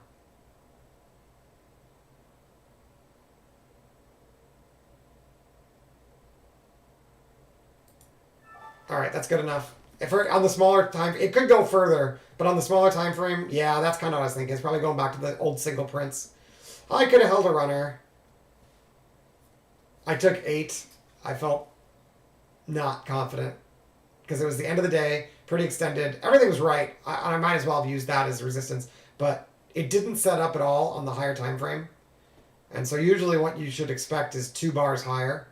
Speaker 1: All right, that's good enough. If we're on the smaller time, it could go further, but on the smaller time frame, yeah, that's kind of what I was thinking. It's probably going back to the old single prints. I could have held a runner. I took 8. I felt not confident because it was the end of the day, pretty extended. Everything was right. I might as well have used that as resistance, but it didn't set up at all on the higher time frame. And so usually what you should expect is 2 bars higher,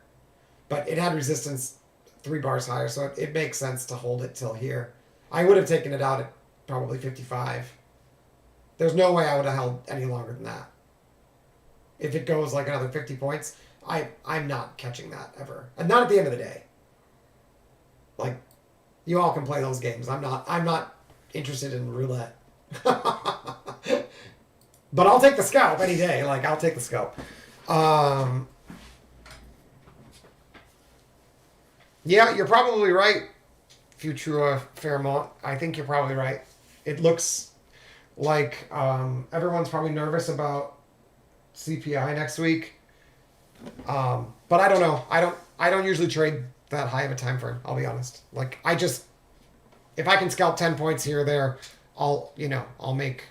Speaker 1: but it had resistance 3 bars higher, so it makes sense to hold it till here. I would have taken it out at probably 55. There's no way I would have held any longer than that. If it goes like another 50 points, I'm not catching that ever. And not at the end of the day. Like, you all can play those games. I'm not interested in roulette. But I'll take the scalp any day. Like, I'll take the scalp. Yeah, you're probably right, Futura Fairmont. I think you're probably right. It looks like everyone's probably nervous about CPI next week. But I don't know. I don't usually trade that high of a time frame, I'll be honest. Like, if I can scalp 10 points here or there, I'll make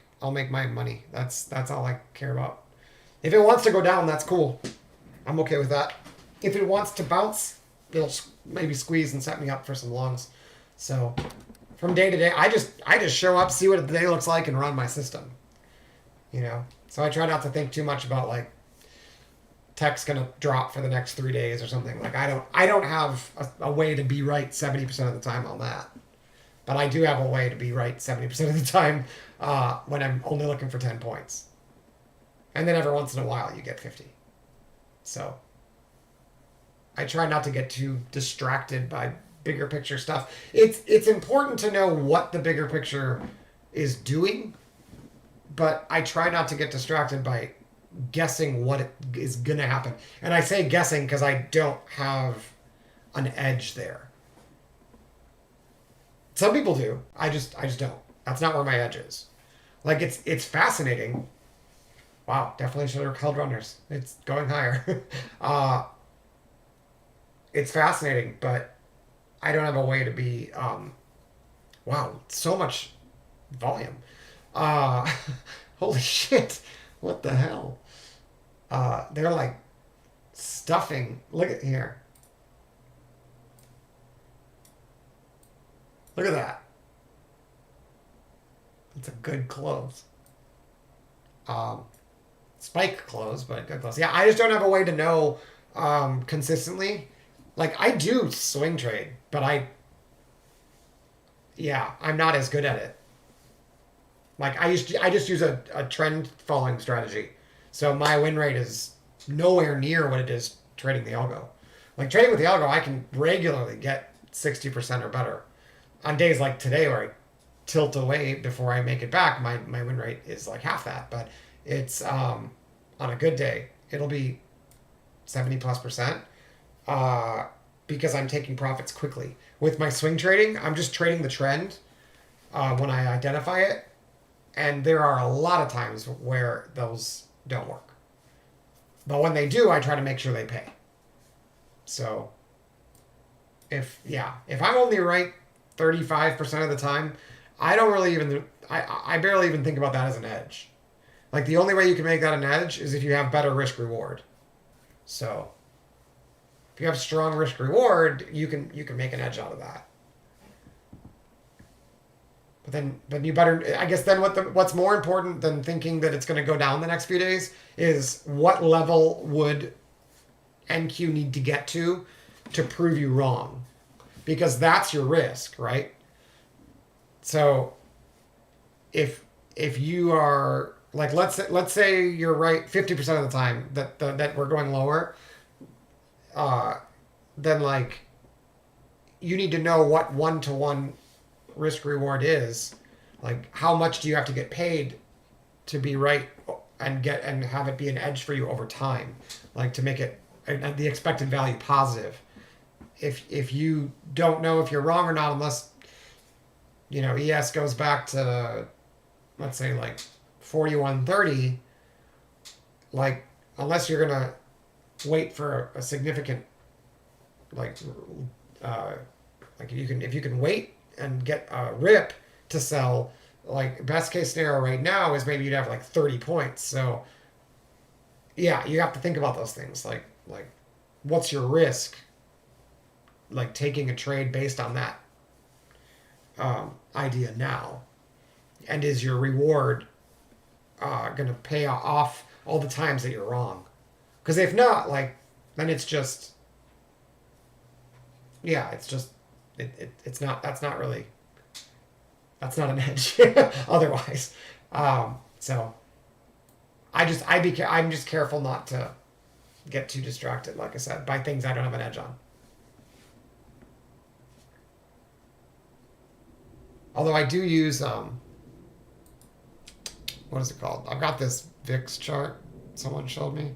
Speaker 1: my money. That's all I care about. If it wants to go down, that's cool. I'm okay with that. If it wants to bounce, it'll maybe squeeze and set me up for some longs. So from day to day, I just show up, see what the day looks like, and run my system. So I try not to think too much about like tech's gonna drop for the next 3 days or something. Like I don't have a way to be right 70% of the time on that, but I do have a way to be right 70% of the time when I'm only looking for 10 points, and then every once in a while you get 50. So I try not to get too distracted by bigger picture stuff. It's important to know what the bigger picture is doing, but I try not to get distracted by guessing what is going to happen. And I say guessing because I don't have an edge there. Some people do. I just don't. That's not where my edge is. Like it's fascinating. Wow, definitely should have held runners. It's going higher. It's fascinating, but I don't have a way to be. Wow, so much volume. Uh, Holy shit! What the hell? They're like stuffing. Look at here. Look at that. It's a good close. Um, Spike close, but good close. Yeah, I just don't have a way to know consistently. Like I do swing trade, but I'm not as good at it. Like I just use a trend following strategy. So my win rate is nowhere near what it is trading the algo. Like trading with the algo, I can regularly get 60% or better. On days like today where I tilt away before I make it back, my win rate is like half that. But it's on a good day, it'll be 70+%. Because I'm taking profits quickly. With my swing trading, I'm just trading the trend when I identify it. And there are a lot of times where those don't work. But when they do, I try to make sure they pay. So if I'm only right 35% of the time, I don't really even I barely even think about that as an edge. Like the only way you can make that an edge is if you have better risk reward. So if you have strong risk reward, you can make an edge out of that. But then you better, I guess then what's more important than thinking that it's going to go down the next few days is what level would NQ need to get to prove you wrong, because that's your risk, right? So if you are like let's say you're right 50% of the time that we're going lower, then like you need to know what 1-to-1 risk reward is. Like how much do you have to get paid to be right and have it be an edge for you over time, like to make it the expected value positive. If you don't know if you're wrong or not, unless ES goes back to, let's say, like 41.30, like unless you're gonna wait for a significant like if you can wait and get a rip to sell, like best case scenario right now is maybe you'd have like 30 points. So yeah, you have to think about those things, like what's your risk, like taking a trade based on that idea now, and is your reward going to pay off all the times that you're wrong? Because if not, like then it's just it's not, that's not an edge otherwise. So I'm just careful not to get too distracted, like I said, by things I don't have an edge on. Although I do use what is it called? I've got this VIX chart someone showed me.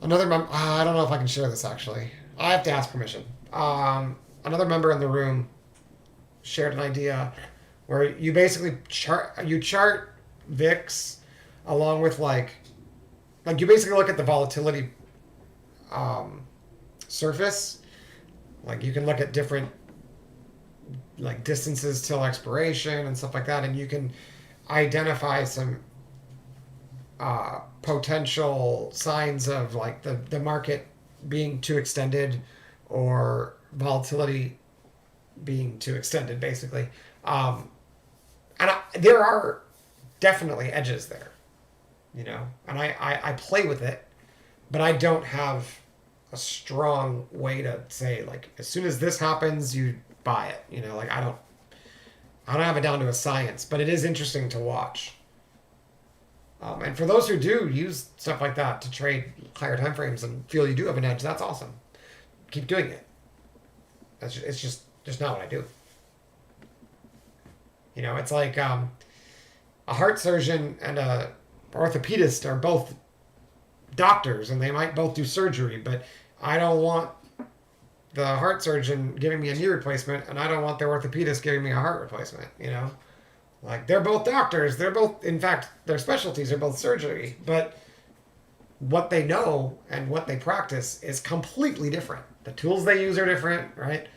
Speaker 1: I don't know if I can share this actually. I have to ask permission. Another member in the room shared an idea where you basically chart VIX along with like you basically look at the volatility surface. Like you can look at different like distances till expiration and stuff like that, and you can identify some potential signs of like the market being too extended or volatility being too extended, basically. There are definitely edges there, you know, and I play with it, but I don't have a strong way to say like as soon as this happens you buy it, you know, like I don't have it down to a science, but it is interesting to watch. And for those who do use stuff like that to trade higher time frames and feel you do have an edge, that's awesome. Keep doing it. It's just not what I do. You know, it's like a heart surgeon and a orthopedist are both doctors and they might both do surgery, but I don't want the heart surgeon giving me a knee replacement and I don't want the orthopedist giving me a heart replacement, you know? Like they're both doctors, they're both in fact their specialties are both surgery, but what they know and what they practice is completely different. The tools they use are different, right?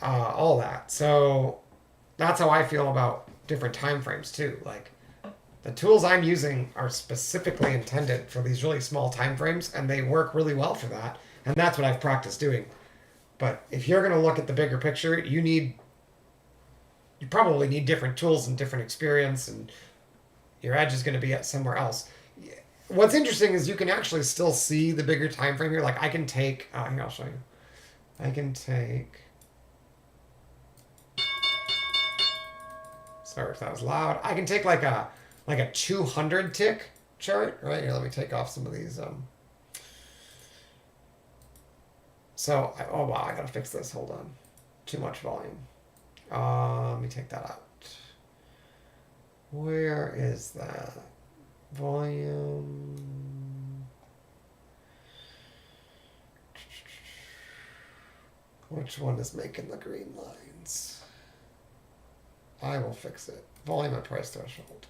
Speaker 1: All that. So that's how I feel about different time frames too. Like the tools I'm using are specifically intended for these really small time frames and they work really well for that. And that's what I've practiced doing. But if you're going to look at the bigger picture, you probably need different tools and different experience, and your edge is going to be at somewhere else. What's interesting is you can actually still see the bigger time frame here. Like I can take, here I'll show you. I can take. Sorry if that was loud. I can take like a 200 tick chart, right here. Let me take off some of these. Oh wow, I gotta fix this. Hold on, too much volume. Let me take that out. Where is that volume? Which one is making the green lines? I will fix it. Volume and price threshold.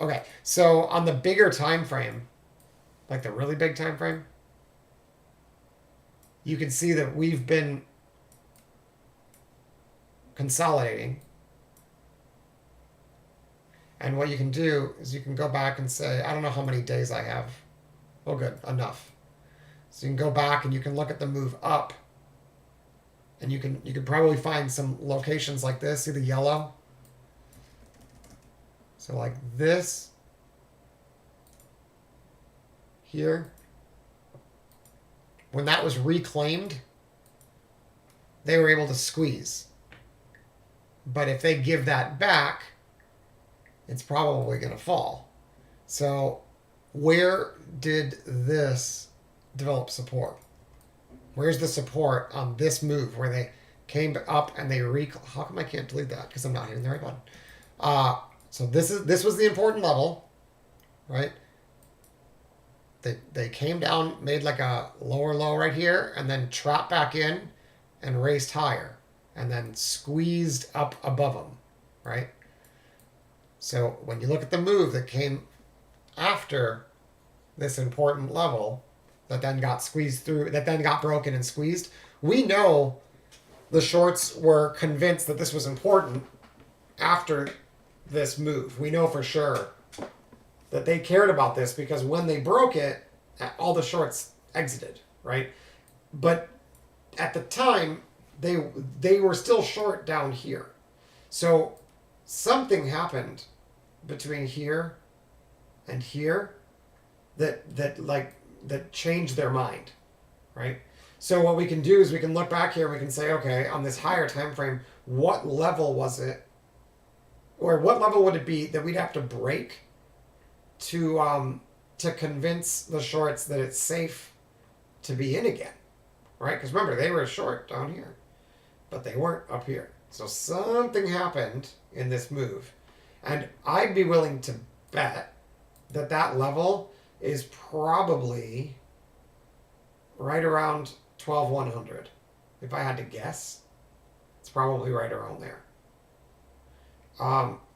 Speaker 1: Okay, so on the bigger time frame, like the really big time frame, you can see that we've been consolidating. And what you can do is you can go back and say, I don't know how many days I have. Oh, good, enough. So you can go back and you can look at the move up. And you can probably find some locations like this. See the yellow? So like this here. When that was reclaimed, they were able to squeeze. But if they give that back, it's probably going to fall. So where did this develop support? Where's the support on this move where they came up and they how come I can't delete that? Because I'm not hitting the right button. So this was the important level, right? They came down, made like a lower low right here, and then trapped back in and raced higher, and then squeezed up above them, right? So when you look at the move that came after this important level, that then got squeezed through, that then got broken and squeezed, we know the shorts were convinced that this was important after this move. We know for sure that they cared about this because when they broke it, all the shorts exited, right? But at the time, they were still short down here. So something happened between here and here that changed their mind, right? So what we can do is we can look back here and we can say, okay, on this higher time frame, what level was it, or what level would it be that we'd have to break to convince the shorts that it's safe to be in again, right? Because remember, they were short down here, but they weren't up here. So something happened in this move, and I'd be willing to bet that that level is probably right around 12,100. If I had to guess, it's probably right around there.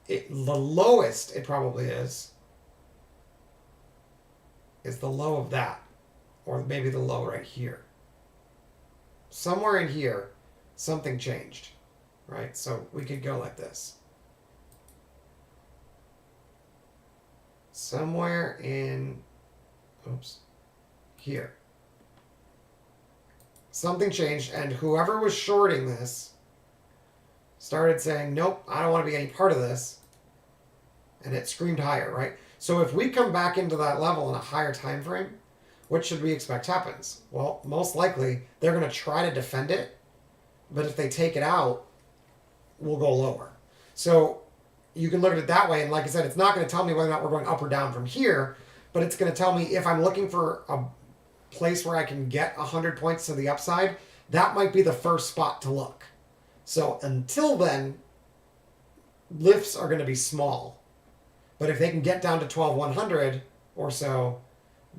Speaker 1: The lowest it probably is the low of that, or maybe the low right here. Somewhere in here something changed, right? So we could go like this. Somewhere in, oops, here. Something changed, and whoever was shorting this started saying, nope, I don't want to be any part of this. And it screamed higher, right? So if we come back into that level in a higher time frame, what should we expect happens? Well, most likely they're going to try to defend it, but if they take it out, we'll go lower. So you can look at it that way, and like I said, it's not going to tell me whether or not we're going up or down from here, but it's going to tell me if I'm looking for a place where I can get 100 points to the upside, that might be the first spot to look. So until then, lifts are going to be small. But if they can get down to 12,100 or so,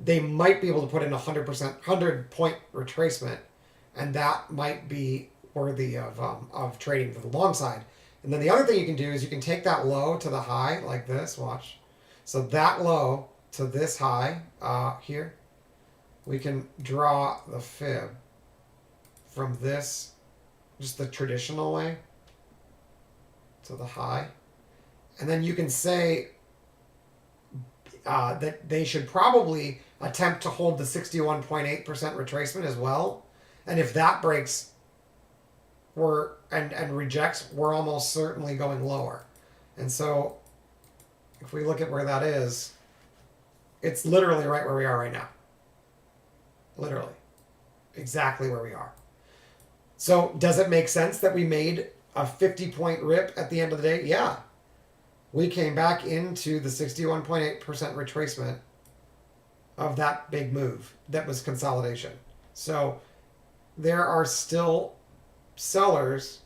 Speaker 1: they might be able to put in 100%, 100-point retracement, and that might be worthy of trading for the long side. And then the other thing you can do is you can take that low to the high like this. Watch. So that low to this high here, we can draw the fib from this, just the traditional way, to the high. And then you can say that they should probably attempt to hold the 61.8% retracement as well. And if that breaks and rejects, we're almost certainly going lower. And so if we look at where that is, it's literally right where we are right now. Literally. Exactly where we are. So does it make sense that we made a 50-point rip at the end of the day? Yeah. We came back into the 61.8% retracement of that big move that was consolidation. So there are still sellers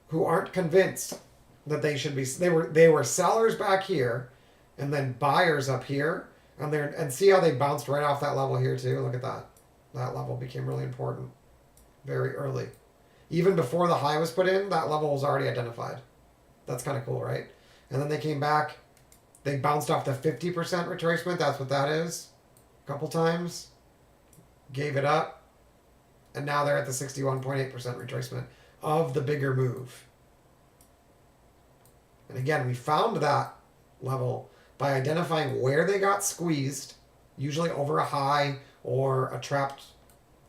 Speaker 1: who aren't convinced that they should be. They were sellers back here, and then buyers up here, and see how they bounced right off that level here too. Look at that. That level became really important very early. Even before the high was put in, that level was already identified. That's kind of cool, right? And then they came back. They bounced off the 50% retracement. That's what that is. A couple times. Gave it up. And now they're at the 61.8% retracement of the bigger move. And again, we found that level by identifying where they got squeezed, usually over a high or a trapped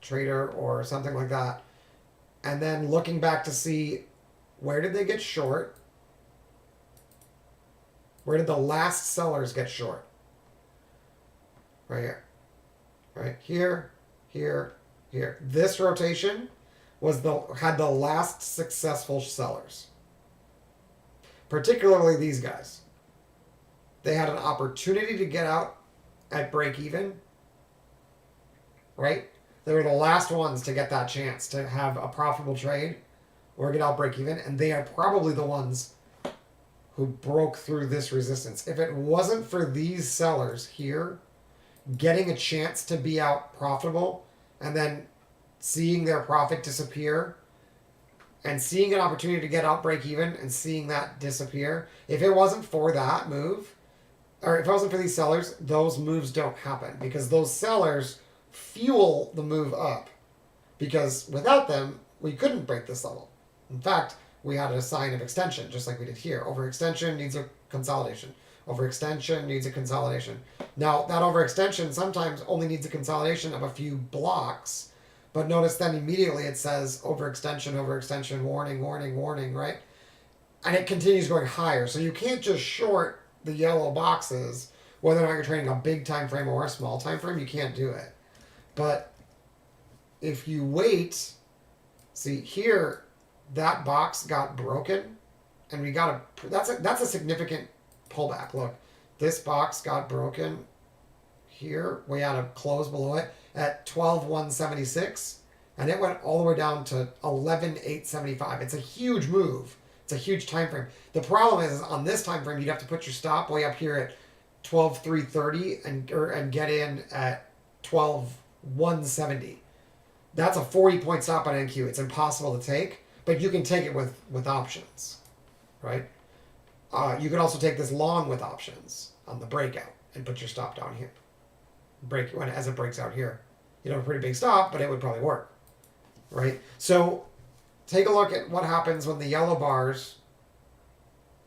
Speaker 1: trader or something like that. And then looking back to see where did they get short? Where did the last sellers get short? Right here. Right here, here, here. This rotation had the last successful sellers. Particularly these guys. They had an opportunity to get out at break even. Right? They were the last ones to get that chance to have a profitable trade or get out break even, and they are probably the ones who broke through this resistance. If it wasn't for these sellers here getting a chance to be out profitable and then seeing their profit disappear and seeing an opportunity to get out break even and seeing that disappear, if it wasn't for that move, or if it wasn't for these sellers, those moves don't happen because those sellers fuel the move up, because without them we couldn't break this level. In fact, we had a sign of extension just like we did here. Overextension needs a consolidation. Overextension needs a consolidation. Now that overextension sometimes only needs a consolidation of a few blocks, but notice then immediately it says overextension, overextension, warning, warning, warning, right? And it continues going higher. So you can't just short the yellow boxes whether or not you're trading a big time frame or a small time frame. You can't do it. But if you wait, see here, that box got broken, and we got that's a significant pullback. Look, this box got broken here. We had a close below it at 12,176, and it went all the way down to 11,875. It's a huge move. It's a huge time frame. The problem is on this time frame, you'd have to put your stop way up here at 12,330 and get in at 12,170. That's a 40-point stop on NQ. It's impossible to take, but you can take it with options, right? You can also take this long with options on the breakout and put your stop down here. As it breaks out here. You know, a pretty big stop, but it would probably work, right? So take a look at what happens when the yellow bars,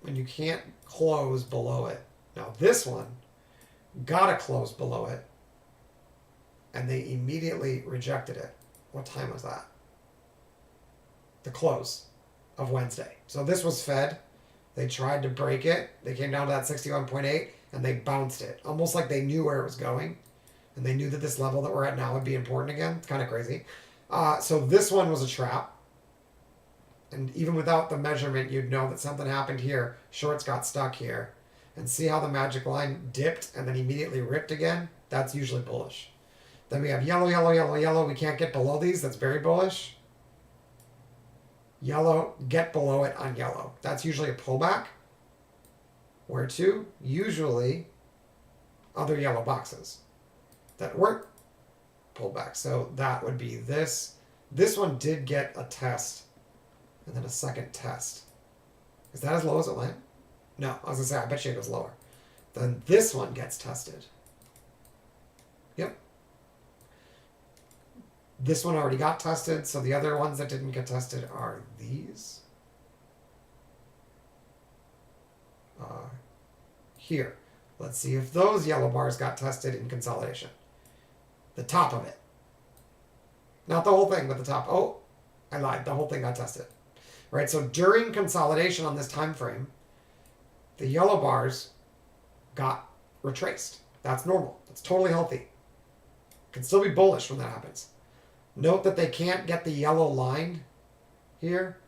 Speaker 1: when you can't close below it. Now this one gotta close below it, and they immediately rejected it. What time was that? The close of Wednesday. So this was fed. They tried to break it. They came down to that 61.8 and they bounced it. Almost like they knew where it was going. And they knew that this level that we're at now would be important again. It's kind of crazy. So this one was a trap. And even without the measurement, you'd know that something happened here. Shorts got stuck here. And see how the magic line dipped and then immediately ripped again? That's usually bullish. Then we have yellow, yellow, yellow, yellow. We can't get below these. That's very bullish. Yellow, get below it on yellow. That's usually a pullback. Where to? Usually other yellow boxes that weren't pullback. So that would be this. This one did get a test and then a second test. Is that as low as it went? No, I was going to say, I bet you it goes lower. Then this one gets tested. Yep. This one already got tested, so the other ones that didn't get tested are these. Here. Let's see if those yellow bars got tested in consolidation. The top of it. Not the whole thing, but the top. Oh, I lied. The whole thing got tested. Right, so during consolidation on this time frame, the yellow bars got retraced. That's normal. That's totally healthy. Can still be bullish when that happens. Note that they can't get the yellow line here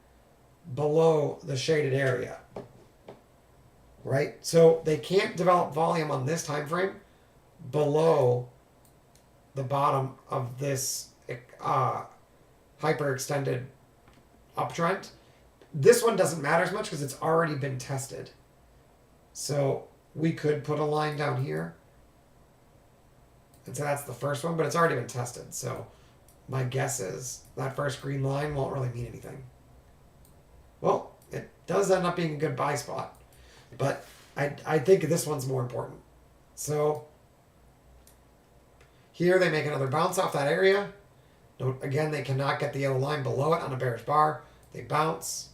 Speaker 1: below the shaded area. Right? So they can't develop volume on this time frame below the bottom of this hyper-extended uptrend. This one doesn't matter as much because it's already been tested. So we could put a line down here. And so that's the first one, but it's already been tested. So my guess is that first green line won't really mean anything. Well, it does end up being a good buy spot. But I think this one's more important. So here they make another bounce off that area. Note, again, they cannot get the yellow line below it on a bearish bar. They bounce.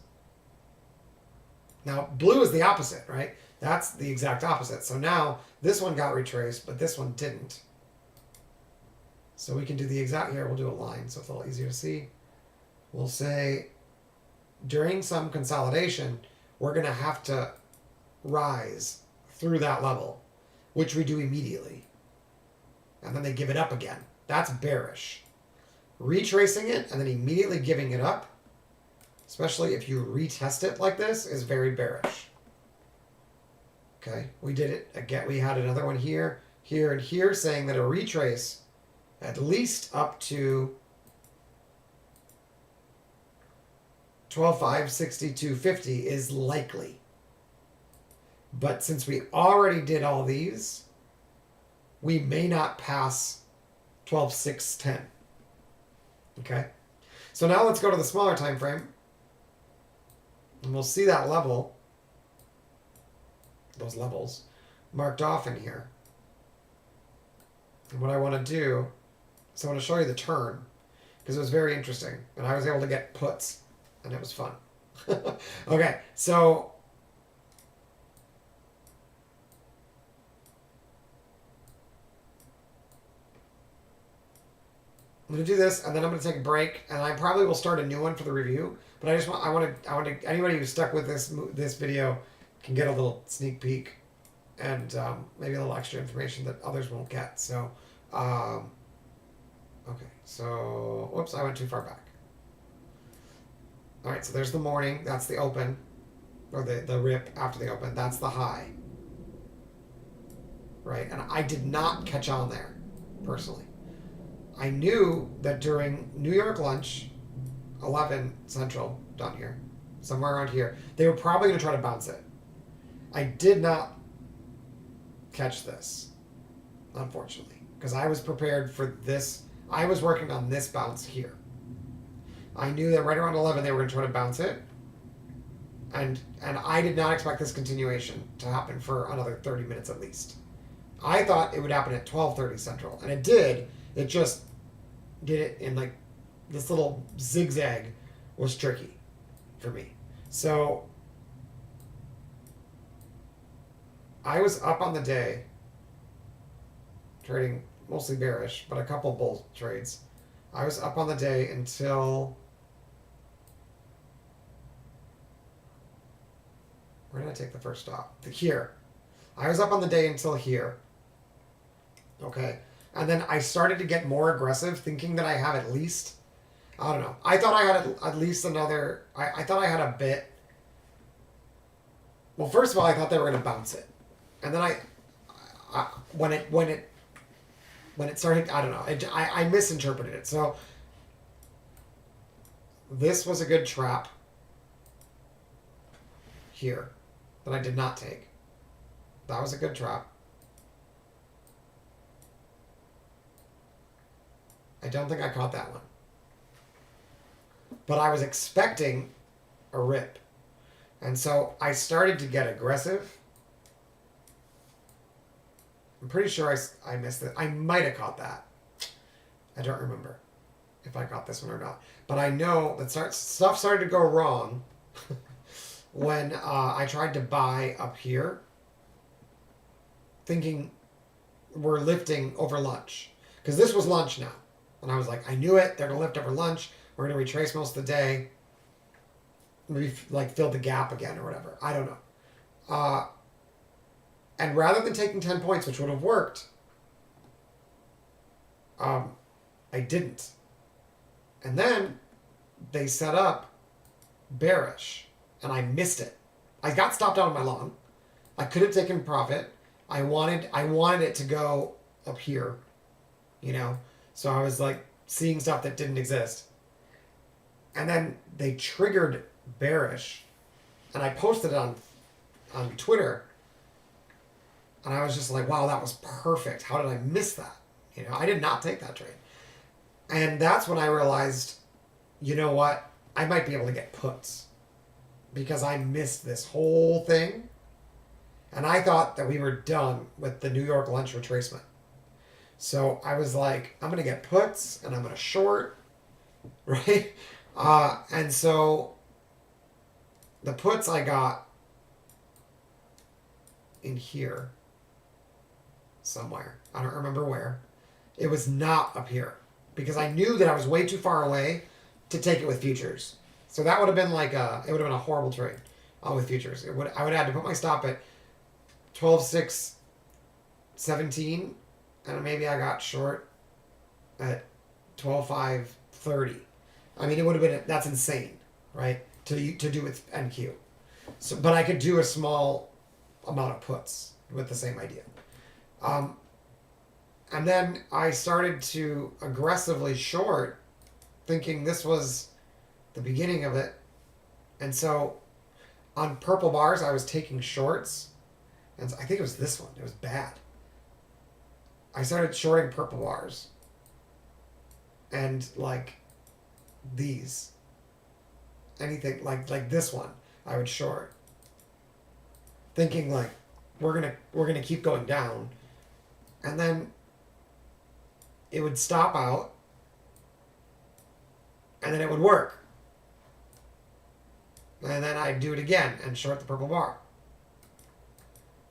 Speaker 1: Now, blue is the opposite, right? That's the exact opposite. So now this one got retraced, but this one didn't. So we can do the exact here. We'll do a line so it's a little easier to see. We'll say during some consolidation, we're going to have to rise through that level, which we do immediately. And then they give it up again. That's bearish. Retracing it and then immediately giving it up, especially if you retest it like this, is very bearish. Okay, we did it again. We had another one here, here, and here saying that a retrace at least up to 12.5, 62.50 is likely. But since we already did all these, we may not pass 12.610. Okay? So now let's go to the smaller time frame. And we'll see that level, those levels, marked off in here. And what I want to do, so I want to show you the turn, because it was very interesting. And I was able to get puts, and it was fun. Okay, so I'm going to do this, and then I'm going to take a break, and I probably will start a new one for the review. But I want to, anybody who's stuck with this video can get a little sneak peek, and maybe a little extra information that others won't get. So, okay, so, whoops, I went too far back. All right, so there's the morning. That's the open, or the rip after the open. That's the high, right? And I did not catch on there, personally. I knew that during New York lunch, 11 Central, down here, somewhere around here, they were probably going to try to bounce it. I did not catch this, unfortunately, because I was prepared for this. I was working on this bounce here. I knew that right around 11 they were going to try to bounce it, and I did not expect this continuation to happen for another 30 minutes at least. I thought it would happen at 12:30 Central, and it did. It just did it in like this little zigzag was tricky for me. So I was up on the day trading mostly bearish, but a couple bull trades. I was up on the day until, where did I take the first stop? Here. I was up on the day until here. Okay. And then I started to get more aggressive, thinking that I have at least, I don't know. I thought I had at least another, I thought I had a bit. Well, first of all, I thought they were going to bounce it. And then when it started, I don't know, I misinterpreted it. So this was a good trap here that I did not take. That was a good trap. I don't think I caught that one. But I was expecting a rip. And so I started to get aggressive. I'm pretty sure I missed it. I might have caught that. I don't remember if I caught this one or not. But I know that stuff started to go wrong when I tried to buy up here, thinking we're lifting over lunch. Because this was lunch now. And I was like, I knew it. They're going to lift over lunch. We're going to retrace most of the day. Maybe like fill the gap again or whatever. I don't know. And rather than taking 10 points, which would have worked, I didn't. And then they set up bearish, and I missed it. I got stopped out on my long. I could have taken profit. I wanted it to go up here, you know. So I was like seeing stuff that didn't exist. And then they triggered bearish, and I posted it on Twitter. And I was just like, wow, that was perfect. How did I miss that? You know, I did not take that trade. And that's when I realized, you know what? I might be able to get puts because I missed this whole thing. And I thought that we were done with the New York lunch retracement. So I was like, I'm going to get puts and I'm going to short, right? And so the puts I got in here somewhere. I don't remember where. It was not up here because I knew that I was way too far away to take it with futures. So that would have been like it would have been a horrible trade with futures. I would have had to put my stop at 12.617, and maybe I got short at 12.530. I mean, it would have been, that's insane, right? To do with NQ. So, but I could do a small amount of puts with the same idea. And then I started to aggressively short, thinking this was the beginning of it. And so on purple bars, I was taking shorts. And I think it was this one. It was bad. I started shorting purple bars. And like these. Anything like this one, I would short. Thinking like we're gonna keep going down. And then it would stop out, and then it would work. And then I'd do it again and short the purple bar.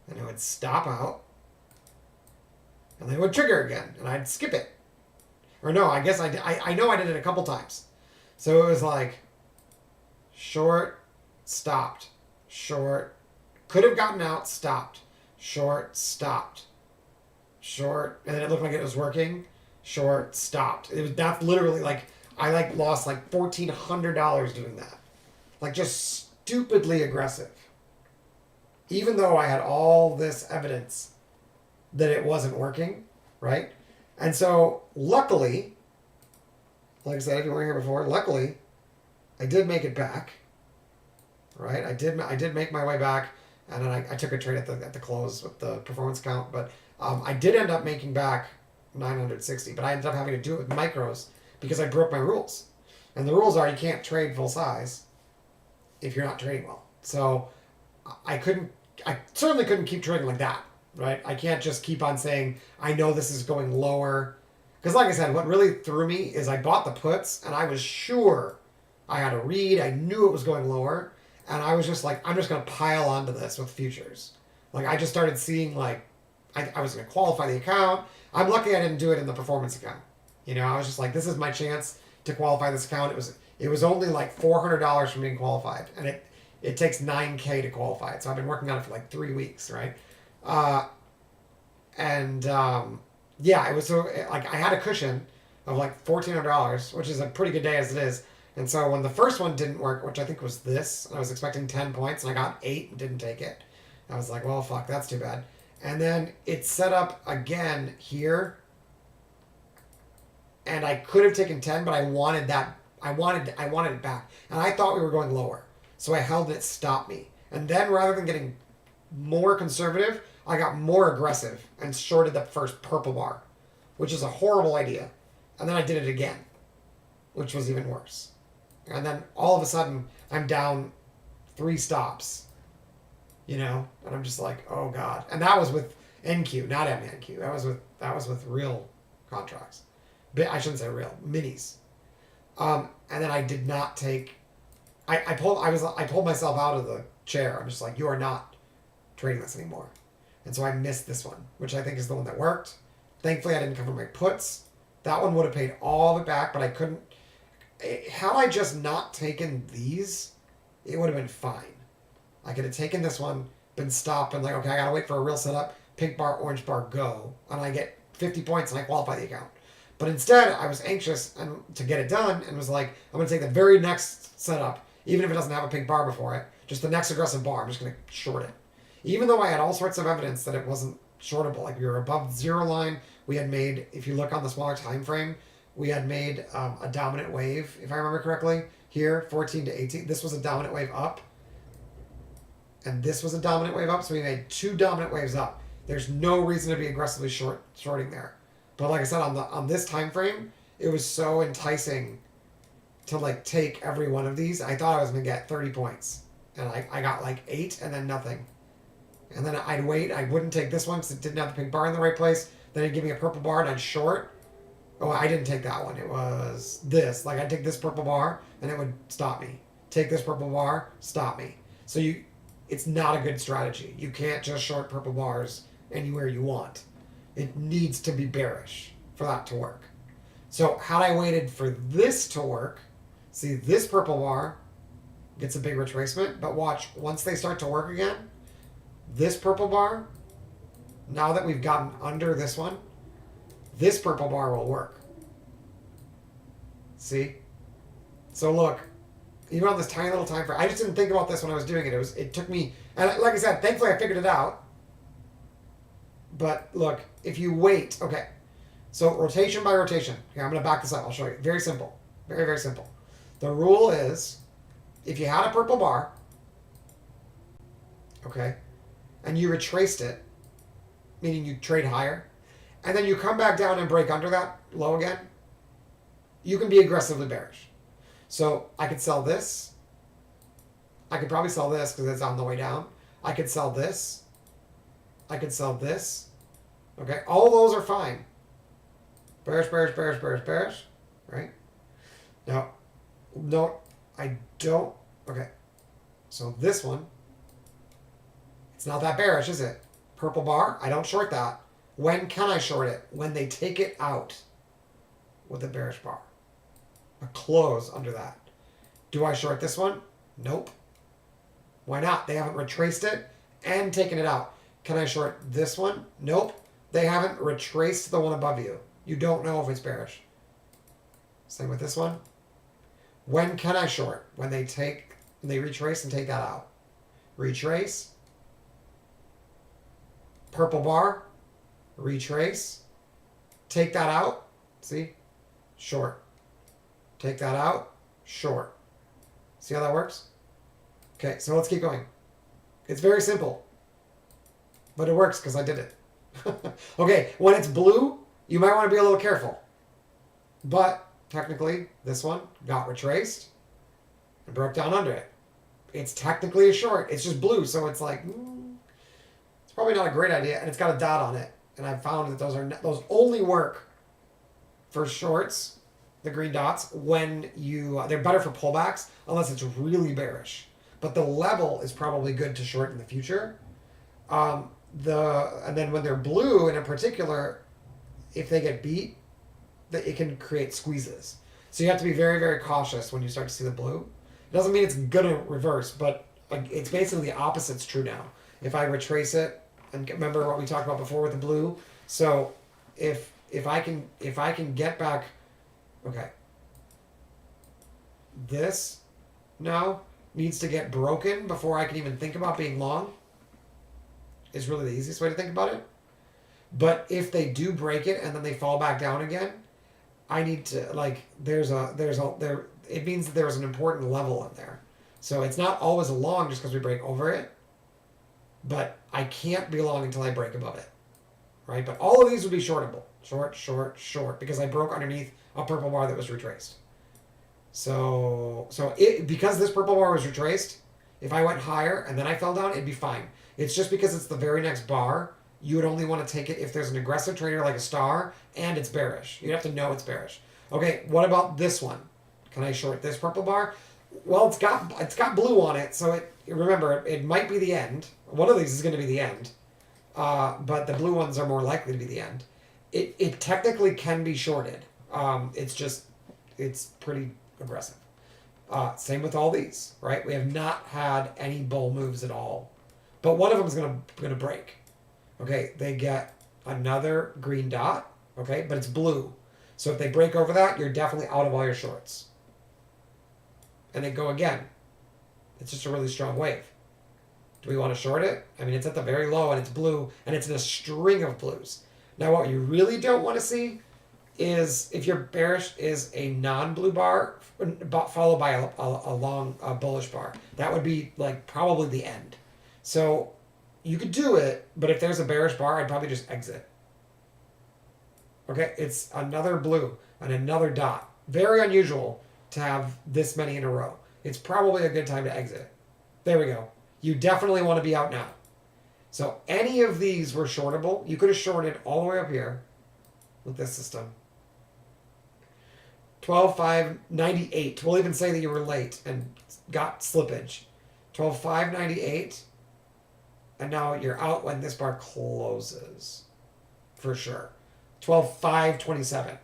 Speaker 1: And it would stop out, and then it would trigger again, and I'd skip it. Or no, I guess I know I did it a couple times. So it was like short, stopped, short, could have gotten out, stopped, short, stopped, short, and then it looked like it was working. Short, stopped. That's literally like I lost like $1,400 doing that. Like just stupidly aggressive. Even though I had all this evidence that it wasn't working, right? And so luckily, like I said, if you weren't here before, luckily I did make it back. Right? I did make my way back, and then I took a trade at the close with the performance count, but I did end up making back 960, but I ended up having to do it with micros because I broke my rules. And the rules are you can't trade full size if you're not trading well. So I certainly couldn't keep trading like that, right? I can't just keep on saying, I know this is going lower. Because like I said, what really threw me is I bought the puts and I was sure I had a read. I knew it was going lower. And I was just like, I'm just going to pile onto this with futures. Like, I just started seeing, like, I was going to qualify the account. I'm lucky I didn't do it in the performance account. You know, I was just like, this is my chance to qualify this account. It was only like $400 from being qualified. And it takes $9K to qualify it. So I've been working on it for like 3 weeks, right? And yeah, it was so, like, I had a cushion of like $1,400, which is a pretty good day as it is. And so when the first one didn't work, which I think was this, and I was expecting 10 points and I got 8 and didn't take it. I was like, well, fuck, that's too bad. And then it set up again here. And I could have taken 10, but I wanted that. I wanted it back. And I thought we were going lower. So I held it, stopped me. And then rather than getting more conservative, I got more aggressive and shorted the first purple bar, which is a horrible idea. And then I did it again, which was even worse. And then all of a sudden, I'm down 3 stops, you know, and I'm just like, oh god. And that was with NQ, not MNQ. That was with real contracts. I shouldn't say real minis. And then I did not take. I pulled myself out of the chair. I'm just like, you are not trading this anymore. And so I missed this one, which I think is the one that worked. Thankfully, I didn't cover my puts. That one would have paid all of it back, but I couldn't. Had I just not taken these, it would have been fine. I could have taken this one, been stopped, and like, okay, I gotta wait for a real setup. Pink bar, orange bar, go, and I get 50 points and I qualify the account. But instead, I was anxious to get it done and was like, I'm going to take the very next setup, even if it doesn't have a pink bar before it, just the next aggressive bar. I'm just going to short it. Even though I had all sorts of evidence that it wasn't shortable. Like, we were above the 0 line. We had made, if you look on the smaller time frame, we had made a dominant wave, if I remember correctly, here, 14 to 18. This was a dominant wave up. And this was a dominant wave up. So we made 2 dominant waves up. There's no reason to be aggressively shorting there. But like I said, on this time frame, it was so enticing to like take every one of these. I thought I was gonna get 30 points, and I got like 8 and then nothing. And then I'd wait. I wouldn't take this one because it didn't have the pink bar in the right place. Then it'd give me a purple bar and I'd short. Oh, I didn't take that one. It was this. Like, I'd take this purple bar and it would stop me. Take this purple bar, stop me. So it's not a good strategy. You can't just short purple bars anywhere you want. It needs to be bearish for that to work. So had I waited for this to work, see, this purple bar gets a big retracement, but watch, once they start to work again, this purple bar, now that we've gotten under this one, this purple bar will work. See? So look, even on this tiny little time frame, I just didn't think about this when I was doing it. It took me, and like I said, thankfully I figured it out. But look, if you wait, okay, so rotation by rotation. Okay, I'm going to back this up. I'll show you. Very simple. Very, very simple. The rule is, if you had a purple bar, okay, and you retraced it, meaning you trade higher, and then you come back down and break under that low again, you can be aggressively bearish. So I could sell this. I could probably sell this because it's on the way down. I could sell this. I could sell this. Okay, all those are fine. Bearish, bearish, bearish, bearish, bearish. Right? Now, no, I don't. Okay, so this one, it's not that bearish, is it? Purple bar, I don't short that. When can I short it? When they take it out with a bearish bar. A close under that. Do I short this one? Nope. Why not? They haven't retraced it and taken it out. Can I short this one? Nope. They haven't retraced the one above you. You don't know if it's bearish. Same with this one. When can I short? When they retrace and take that out. Retrace. Purple bar. Retrace. Take that out. See? Short. Take that out. Short. See how that works? Okay, so let's keep going. It's very simple. But it works because I did it. Okay, when it's blue, you might want to be a little careful. But technically, this one got retraced and broke down under it. It's technically a short. It's just blue, so it's like, it's probably not a great idea. And it's got a dot on it. And I've found that those only work for shorts the green dots, when you they're better for pullbacks unless it's really bearish. But the level is probably good to short in the future. And then when they're blue, and in particular, if they get beat, that it can create squeezes. So you have to be very, very cautious when you start to see the blue. It doesn't mean it's gonna reverse, but like it's basically the opposite's true now. If I retrace it, and remember what we talked about before with the blue. So if I can get back, okay, this now needs to get broken before I can even think about being long. Is really the easiest way to think about it. But if they do break it and then they fall back down again, I need to like it means that there's an important level in there. So it's not always a long just because we break over it, but I can't be long until I break above it. Right? But all of these would be shortable. Short, short, short, because I broke underneath a purple bar that was retraced. So because this purple bar was retraced, if I went higher and then I fell down, it'd be fine. It's just because it's the very next bar, you would only want to take it if there's an aggressive trader like a star and it's bearish. You'd have to know it's bearish. Okay, what about this one? Can I short this purple bar? Well, it's got blue on it, so remember it might be the end. One of these is going to be the end, but the blue ones are more likely to be the end. It technically can be shorted. It's pretty aggressive. Same with all these, right? We have not had any bull moves at all, but one of them is gonna break. Okay, they get another green dot. Okay, but it's blue, so if they break over that, you're definitely out of all your shorts. And they go again. It's just a really strong wave. Do we want to short it? I mean, it's at the very low and it's blue, and it's in a string of blues. Now, what you really don't want to see is if you're bearish is a non-blue bar followed by a long bullish bar. That would be like probably the end. So you could do it, but if there's a bearish bar, I'd probably just exit. Okay, it's another blue and another dot. Very unusual to have this many in a row. It's probably a good time to exit. There we go. You definitely want to be out now. So any of these were shortable. You could have shorted all the way up here with this system. 12.598. We'll even say that you were late and got slippage. 12.598. And now you're out when this bar closes. For sure. 12.527.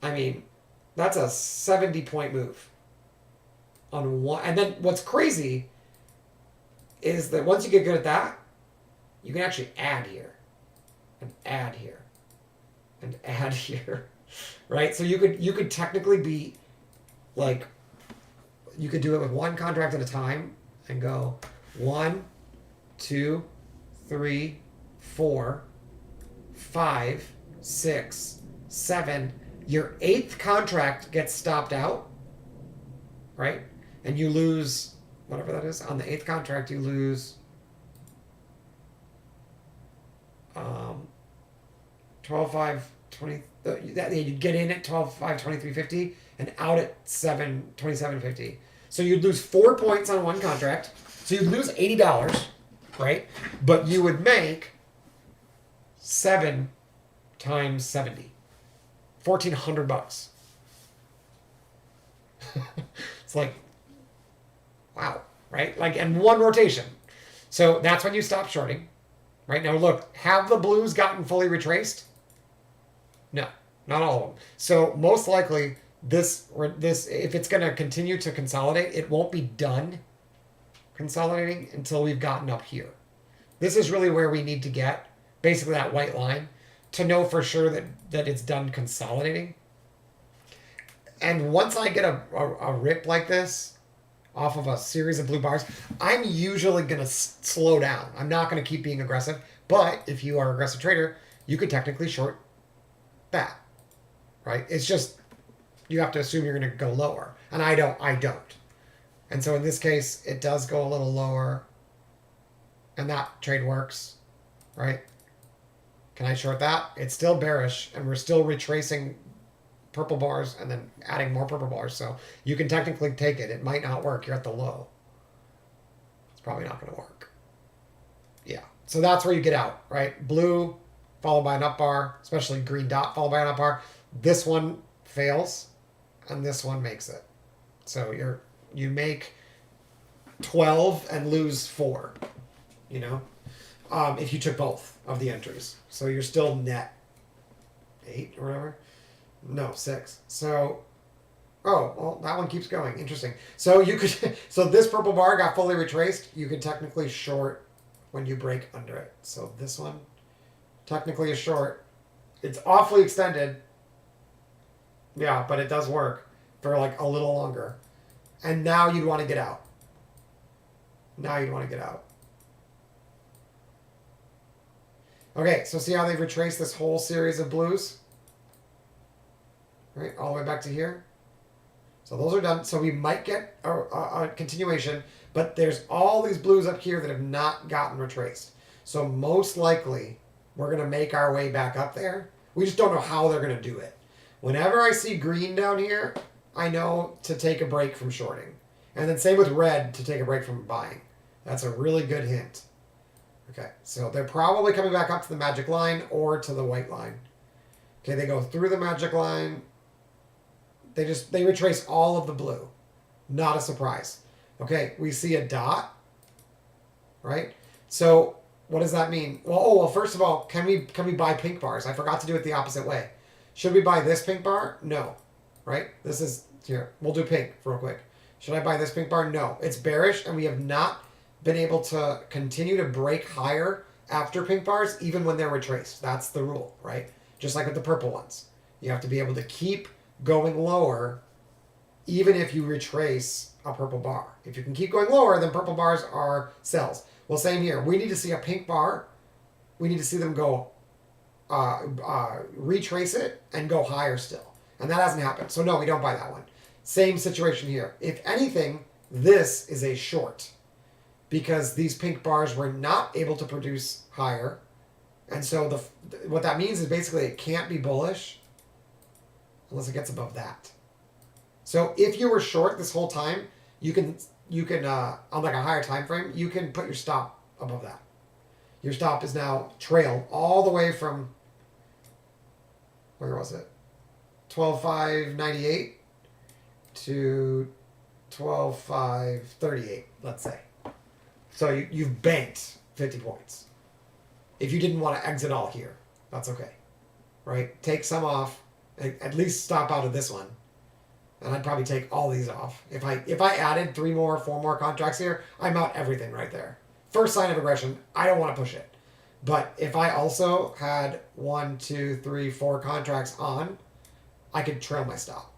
Speaker 1: I mean, that's a 70-point move on one. And then what's crazy is that once you get good at that, you can actually add here and add here and add here, right? So you could technically be like, you could do it with one contract at a time and go 1, 2, 3, 4, 5, 6, 7. Your 8th contract gets stopped out, right? And you lose whatever that is. On the 8th contract, you lose 12.520. You'd get in at 12.523.50 and out at 7.27.50. So you'd lose 4 points on one contract. So you'd lose $80, right? But you would make 7 times 70. $1,400. It's like, wow, right? Like, and one rotation. So that's when you stop shorting. Right now, look, have the blues gotten fully retraced? No, not all of them. So most likely, this if it's going to continue to consolidate, it won't be done consolidating until we've gotten up here. This is really where we need to get, basically that white line, to know for sure that it's done consolidating. And once I get a rip like this off of a series of blue bars, I'm usually going to slow down. I'm not going to keep being aggressive. But if you are an aggressive trader, you could technically short that, right? It's just you have to assume you're going to go lower. And I don't. And so in this case, it does go a little lower. And that trade works, right? Can I short that? It's still bearish, and we're still retracing purple bars and then adding more purple bars. So you can technically take it. It might not work. You're at the low. It's probably not going to work. Yeah. So that's where you get out, right? Blue followed by an up bar, especially green dot followed by an up bar. This one fails, and this one makes it. So you make 12 and lose 4. You know, if you took both of the entries, so you're still net 8 or whatever. No, 6. So, oh well, that one keeps going. Interesting. So you could, so this purple bar got fully retraced. You can technically short when you break under it. So this one technically is short. It's awfully extended. Yeah, but it does work for like a little longer. And now you'd want to get out. Now you'd want to get out. Okay, so see how they've retraced this whole series of blues? Right, all the way back to here. So those are done. So we might get a continuation, but there's all these blues up here that have not gotten retraced. So most likely, we're going to make our way back up there. We just don't know how they're going to do it. Whenever I see green down here, I know to take a break from shorting. And then same with red, to take a break from buying. That's a really good hint. Okay, so they're probably coming back up to the magic line or to the white line. Okay, they go through the magic line. They retrace all of the blue. Not a surprise. Okay, we see a dot, right? So what does that mean? Well, first of all, can we buy pink bars? I forgot to do it the opposite way. Should we buy this pink bar? No, right? This is here. We'll do pink real quick. Should I buy this pink bar? No, it's bearish, and we have not been able to continue to break higher after pink bars, even when they're retraced. That's the rule, right? Just like with the purple ones, you have to be able to keep going lower, even if you retrace a purple bar. If you can keep going lower, then purple bars are sells. Well, same here. We need to see a pink bar. We need to see them go retrace it and go higher still. And that hasn't happened. So no, we don't buy that one. Same situation here. If anything, this is a short because these pink bars were not able to produce higher. And so what that means is basically it can't be bullish unless it gets above that. So if you were short this whole time, you can on like a higher time frame, you can put your stop above that. Your stop is now trailed all the way from, where was it? 12.598 to 12.538, let's say. So you've banked 50 points. If you didn't want to exit all here, that's okay, right? Take some off, at least stop out of this one. And I'd probably take all these off. If I added 3 more, 4 more contracts here, I'm out everything right there. First sign of aggression, I don't want to push it. But if I also had 1, 2, 3, 4 contracts on, I could trail my stop,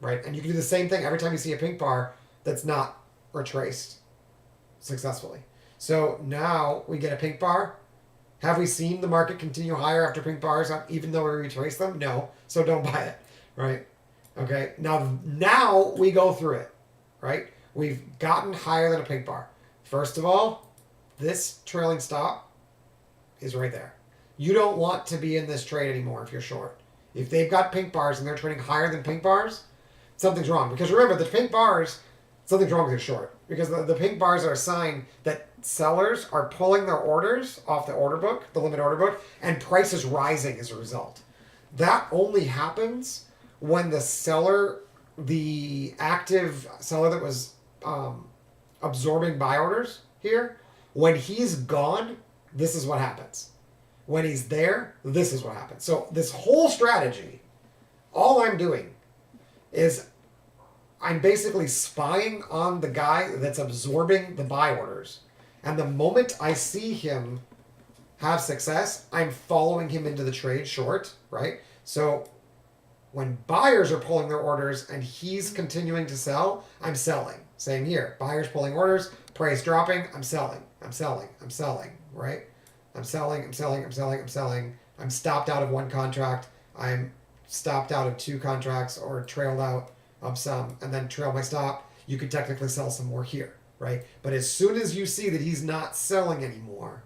Speaker 1: right? And you can do the same thing every time you see a pink bar that's not retraced successfully. So now we get a pink bar. Have we seen the market continue higher after pink bars up, even though we retrace them? No. So don't buy it, right? Okay. Now we go through it, right? We've gotten higher than a pink bar. First of all, this trailing stop is right there. You don't want to be in this trade anymore if you're short. If they've got pink bars and they're trading higher than pink bars, something's wrong. Because remember, the pink bars, something's wrong with your short. Because the pink bars are a sign that sellers are pulling their orders off the order book, the limit order book, and price is rising as a result. That only happens when the seller, the active seller that was absorbing buy orders here, when he's gone, this is what happens. When he's there, this is what happens. So this whole strategy, all I'm doing is I'm basically spying on the guy that's absorbing the buy orders. And the moment I see him have success, I'm following him into the trade short, right? So when buyers are pulling their orders and he's continuing to sell, I'm selling. Same here. Buyers pulling orders, price dropping, I'm selling, right? I'm selling. I'm stopped out of 1 contract. I'm stopped out of 2 contracts or trailed out of some and then trail my stop. You could technically sell some more here, right? But as soon as you see that he's not selling anymore,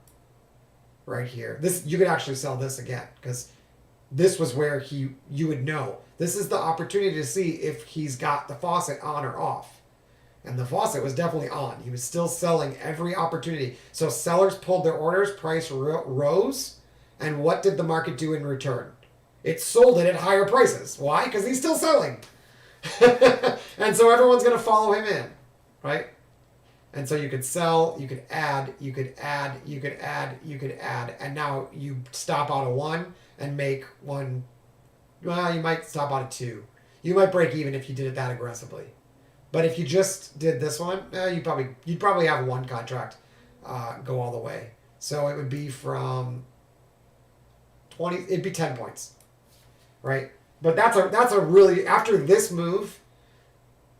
Speaker 1: right here, this you could actually sell this again because this was where you would know. This is the opportunity to see if he's got the faucet on or off. And the faucet was definitely on. He was still selling every opportunity. So sellers pulled their orders, price rose, and what did the market do in return? It sold it at higher prices. Why? Because he's still selling. And so everyone's going to follow him in, right? And so you could sell, you could add, you could add, you could add, you could add. And now you stop out of one and make one. Well, you might stop out of two. You might break even if you did it that aggressively. But if you just did this one, you'd probably have one contract go all the way. So it would be from 20. It'd be 10 points, right? But that's a really, after this move,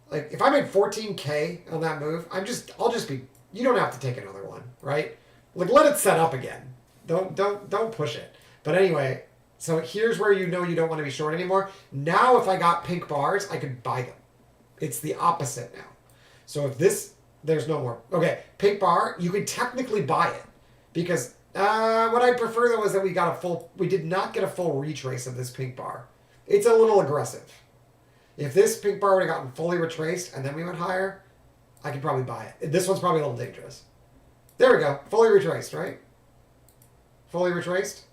Speaker 1: like if I made 14K on that move, I'll just be. You don't have to take another one, right? Like let it set up again. Don't push it. But anyway, so here's where you know you don't want to be short anymore. Now if I got pink bars, I could buy them. It's the opposite now. So if this, there's no more. Okay, pink bar, you could technically buy it because what I prefer though is that we did not get a full retrace of this pink bar. It's a little aggressive. If this pink bar would have gotten fully retraced and then we went higher, I could probably buy it. This one's probably a little dangerous. There we go. Fully retraced, right? Fully retraced.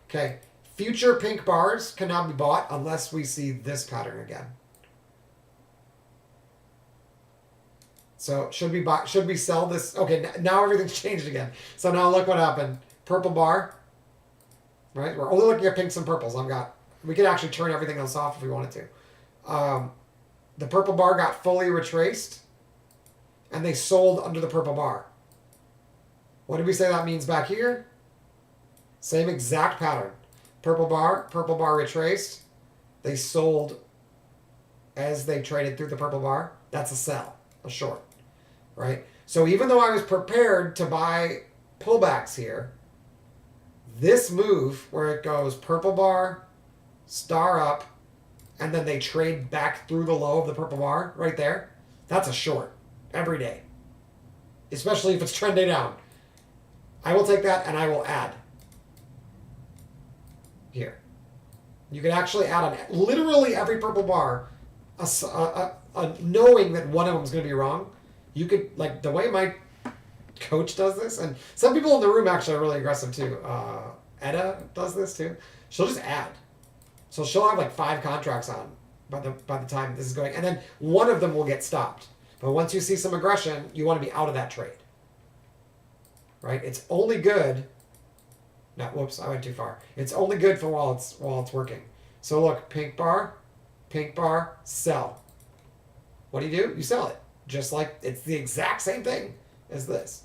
Speaker 1: Okay. Future pink bars cannot be bought unless we see this pattern again. So should we sell this? Okay, now everything's changed again. So now look what happened. Purple bar, right? We're only looking at pinks and purples. We could actually turn everything else off if we wanted to. The purple bar got fully retraced and they sold under the purple bar. What did we say that means back here? Same exact pattern. Purple bar retraced. They sold as they traded through the purple bar. That's a sell, a short, right? So even though I was prepared to buy pullbacks here, this move where it goes purple bar, star up, and then they trade back through the low of the purple bar right there, that's a short every day, especially if it's trending down. I will take that and I will add here. You can actually add on literally every purple bar, knowing that one of them is going to be wrong. You could, like the way my coach does this, and some people in the room actually are really aggressive too. Edda does this too. She'll just add. So she'll have like 5 contracts on by the time this is going, and then one of them will get stopped. But once you see some aggression, you want to be out of that trade. Right? It's only good. No, whoops, I went too far. It's only good for while it's working. So look, pink bar, sell. What do? You sell it. Just like it's the exact same thing as this.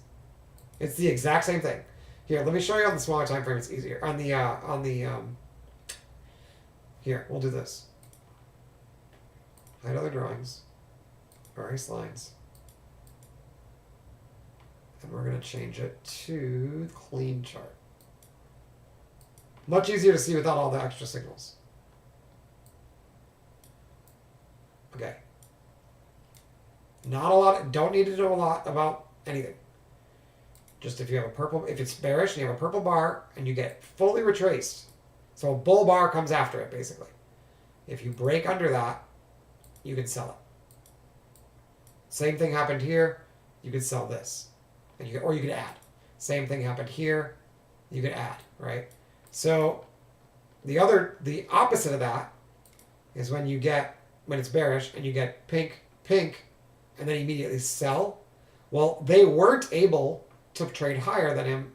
Speaker 1: It's the exact same thing. Here, let me show you on the smaller time frame. It's easier. Here, we'll do this. Hide other drawings. Erase lines. And we're going to change it to clean chart. Much easier to see without all the extra signals. Okay. Not a lot. Don't need to know a lot about anything. Just if you have if it's bearish and you have a purple bar and you get fully retraced. So a bull bar comes after it, basically. If you break under that, you can sell it. Same thing happened here. You could sell this. Or you could add. Same thing happened here. You could add, right? So the opposite of that is when it's bearish and you get pink, and then immediately sell. Well, they weren't able to trade higher than him,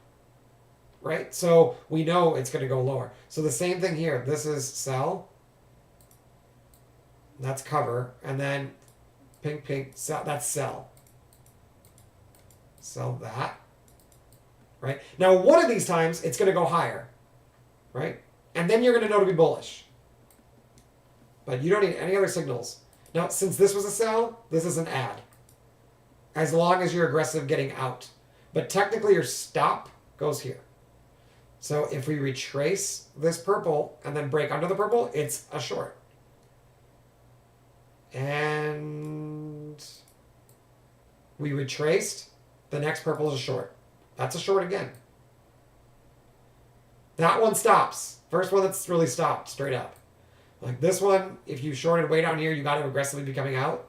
Speaker 1: right? So we know it's going to go lower. So the same thing here. This is sell. That's cover. And then pink, sell. That's sell. Sell that. Right? Now, one of these times, it's going to go higher. Right? And then you're going to know to be bullish. But you don't need any other signals. Now, since this was a sell, this is an add. As long as you're aggressive getting out. But technically, your stop goes here. So if we retrace this purple and then break under the purple, it's a short. And we retraced. The next purple is a short. That's a short again. That one stops. First one that's really stopped straight up. Like this one, if you shorted way down here, you got to aggressively be coming out.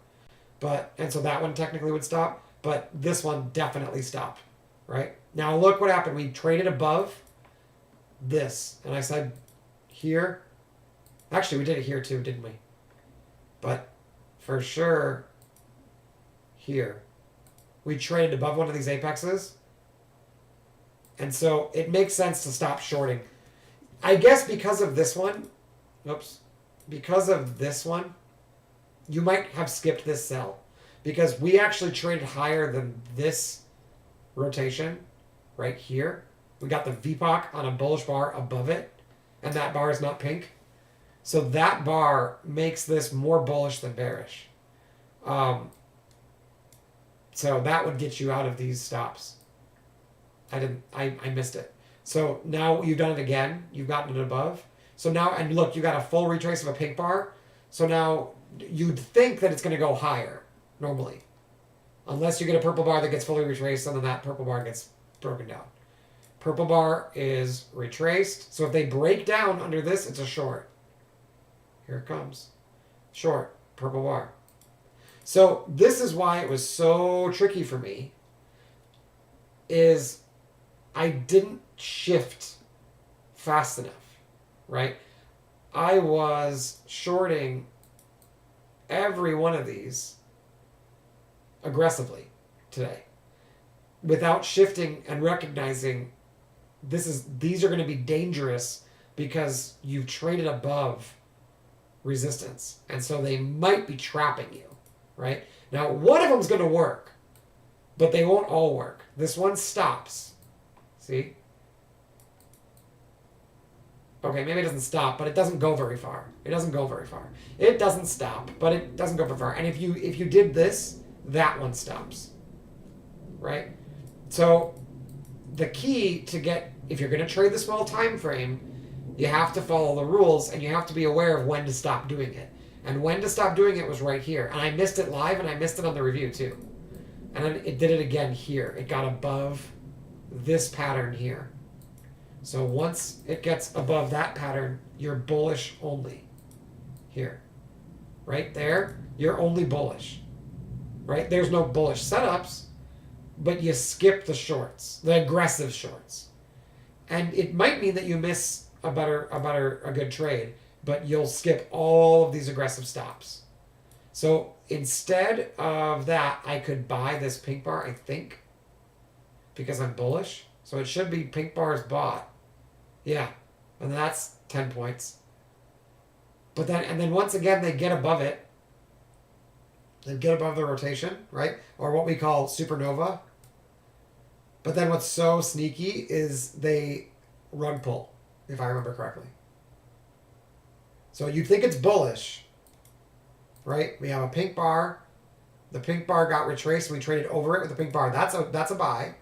Speaker 1: And so that one technically would stop. But this one definitely stopped. Right? Now look what happened. We traded above this. And I said here, Actually, we did it here too, didn't we? But for sure, here. We traded above one of these apexes. And so it makes sense to stop shorting. I guess because of this one, oops, because of this one, you might have skipped this sell. Because we actually traded higher than this rotation right here. We got the VPOC on a bullish bar above it, and that bar is not pink. So that bar makes this more bullish than bearish. So that would get you out of these stops. I missed it. So now you've done it again. You've gotten it above. So now, and look, you got a full retrace of a pink bar. So now you'd think that it's going to go higher normally. Unless you get a purple bar that gets fully retraced and then that purple bar gets broken down. Purple bar is retraced. So if they break down under this, it's a short. Here it comes. Short. Purple bar. So this is why it was so tricky for me. Is I didn't shift fast enough. Right? I was shorting every one of these aggressively today without shifting and recognizing these are going to be dangerous because you've traded above resistance, and so they might be trapping you. Right? Now one of them's going to work, but they won't all work. This one stops. See? Okay, maybe it doesn't stop, but it doesn't go very far. It doesn't go very far. It doesn't stop, but it doesn't go very far. And if you did this, that one stops. Right? So the key to get, if you're going to trade the small time frame, you have to follow the rules and you have to be aware of when to stop doing it. And when to stop doing it was right here. And I missed it live and I missed it on the review too. And then it did it again here. It got above this pattern here. So once it gets above that pattern, you're bullish only. Here. Right there, you're only bullish. Right? There's no bullish setups, but you skip the shorts, the aggressive shorts. And it might mean that you miss a good trade, but you'll skip all of these aggressive stops. So instead of that, I could buy this pink bar, I think, because I'm bullish. So it should be pink bars bought. Yeah, and that's 10 points. But then, and then once again, they get above it. They get above the rotation, right? Or what we call supernova. But then what's so sneaky is they rug pull, if I remember correctly. So you'd think it's bullish, right? We have a pink bar. The pink bar got retraced. We traded over it with the pink bar. That's a buy.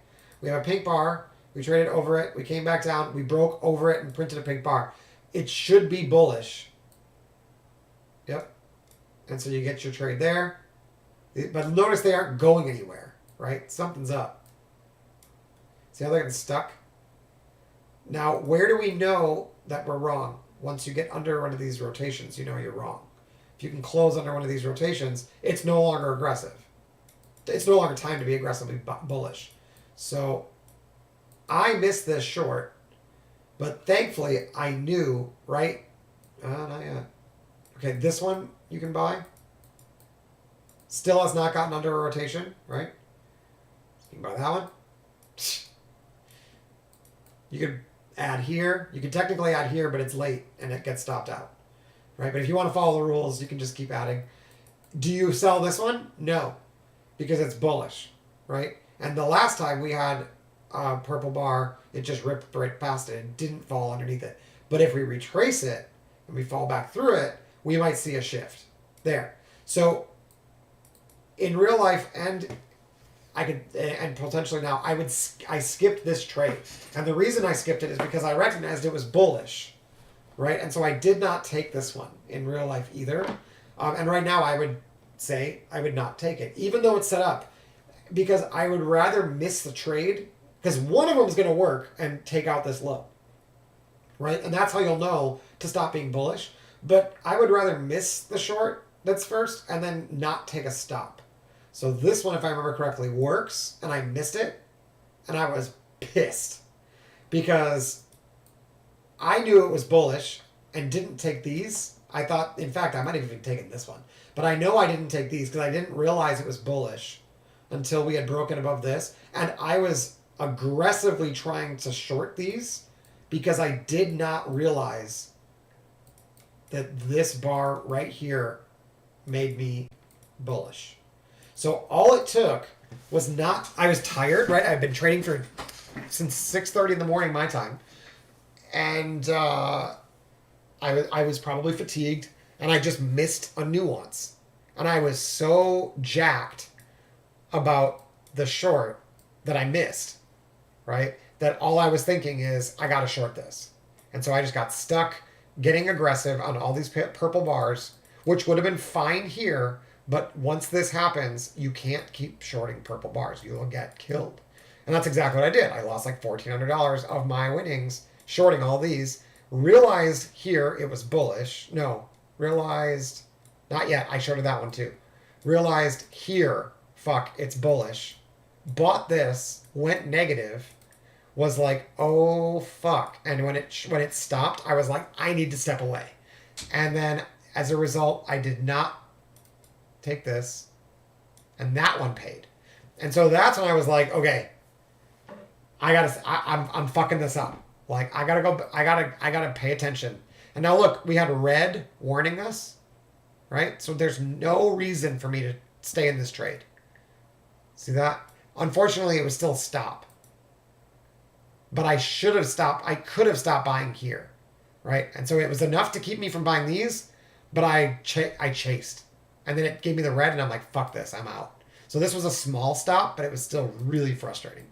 Speaker 1: We have a pink bar. We traded over it. We came back down. We broke over it and printed a pink bar. It should be bullish. Yep. And so you get your trade there. But notice they aren't going anywhere, right? Something's up. See how they're getting stuck? Now, where do we know that we're wrong? Once you get under one of these rotations, you know you're wrong. If you can close under one of these rotations, it's no longer aggressive. It's no longer time to be aggressively bullish. So I missed this short, but thankfully I knew, right? Not yet. Okay, this one you can buy. Still has not gotten under a rotation, right? You can buy that one. You could add here. You could technically add here, but it's late and it gets stopped out, right? But if you want to follow the rules, you can just keep adding. Do you sell this one? No, because it's bullish, right? And the last time we had a purple bar, it just ripped right past it. It didn't fall underneath it. But if we retrace it and we fall back through it, we might see a shift there. So in real life and potentially now, I skipped this trade. And the reason I skipped it is because I recognized it was bullish, right? And so I did not take this one in real life either. And right now I would say I would not take it, even though it's set up, because I would rather miss the trade, because one of them is going to work and take out this low, right? And that's how you'll know to stop being bullish. But I would rather miss the short that's first and then not take a stop. So this one, if I remember correctly, works, and I missed it, and I was pissed because I knew it was bullish and didn't take these, I thought, in fact, I might have even taken this one. But I know I didn't take these because I didn't realize it was bullish until we had broken above this. And I was aggressively trying to short these because I did not realize that this bar right here made me bullish. So all it took was not, I was tired, right? I've been trading since 6:30 in the morning my time. And I was probably fatigued, and I just missed a nuance. And I was so jacked about the short that I missed, right? That all I was thinking is, I got to short this. And so I just got stuck getting aggressive on all these purple bars, which would have been fine here. But once this happens, you can't keep shorting purple bars. You will get killed. And that's exactly what I did. I lost like $1,400 of my winnings shorting all these. Realized here it was bullish. No, realized, not yet. I shorted that one too. Realized here, fuck, it's bullish. Bought this, went negative, was like, oh fuck. And when it stopped, I was like, I need to step away. And then as a result, I did not take this, and that one paid. And so that's when I was like, okay, I'm fucking this up. Like, I gotta pay attention. And now look, we had red warning us, right? So there's no reason for me to stay in this trade. See that? Unfortunately, it was still stop. But I should have stopped. I could have stopped buying here, right? And so it was enough to keep me from buying these, but I chased. And then it gave me the red, and I'm like, fuck this, I'm out. So this was a small stop, but it was still really frustrating.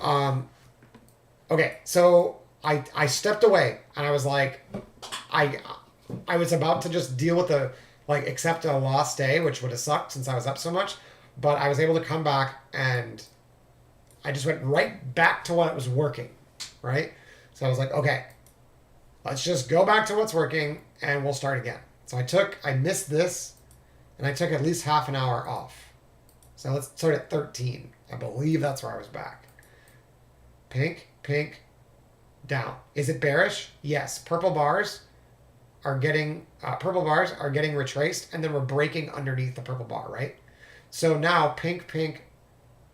Speaker 1: Okay, so I stepped away, and I was like, I was about to just deal with accept a lost day, which would have sucked since I was up so much, but I was able to come back, and I just went right back to what was working, right? So I was like, okay, let's just go back to what's working, and we'll start again. So I missed this, and I took at least half an hour off. So let's start at 13. I believe that's where I was back. Pink, down. Is it bearish? Yes. Purple bars are getting retraced, and then we're breaking underneath the purple bar, right? So now pink,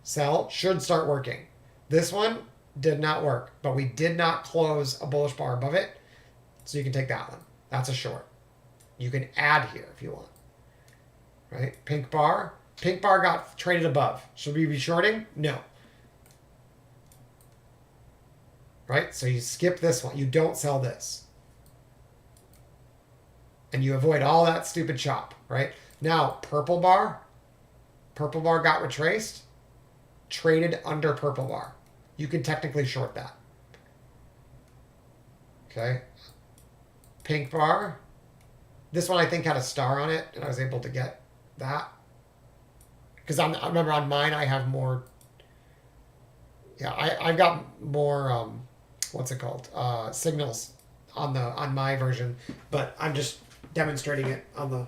Speaker 1: sell should start working. This one did not work, but we did not close a bullish bar above it, so you can take that one. That's a short. You can add here if you want. Right? Pink bar got traded above. Should we be shorting? No. Right? So you skip this one. You don't sell this. And you avoid all that stupid chop, right? Now, purple bar got retraced, traded under purple bar. You can technically short that. Okay? Pink bar. This one I think had a star on it, and I was able to get that. Because I remember on mine I have more. Yeah, I've got more. What's it called? Signals on my version, but I'm just demonstrating it on the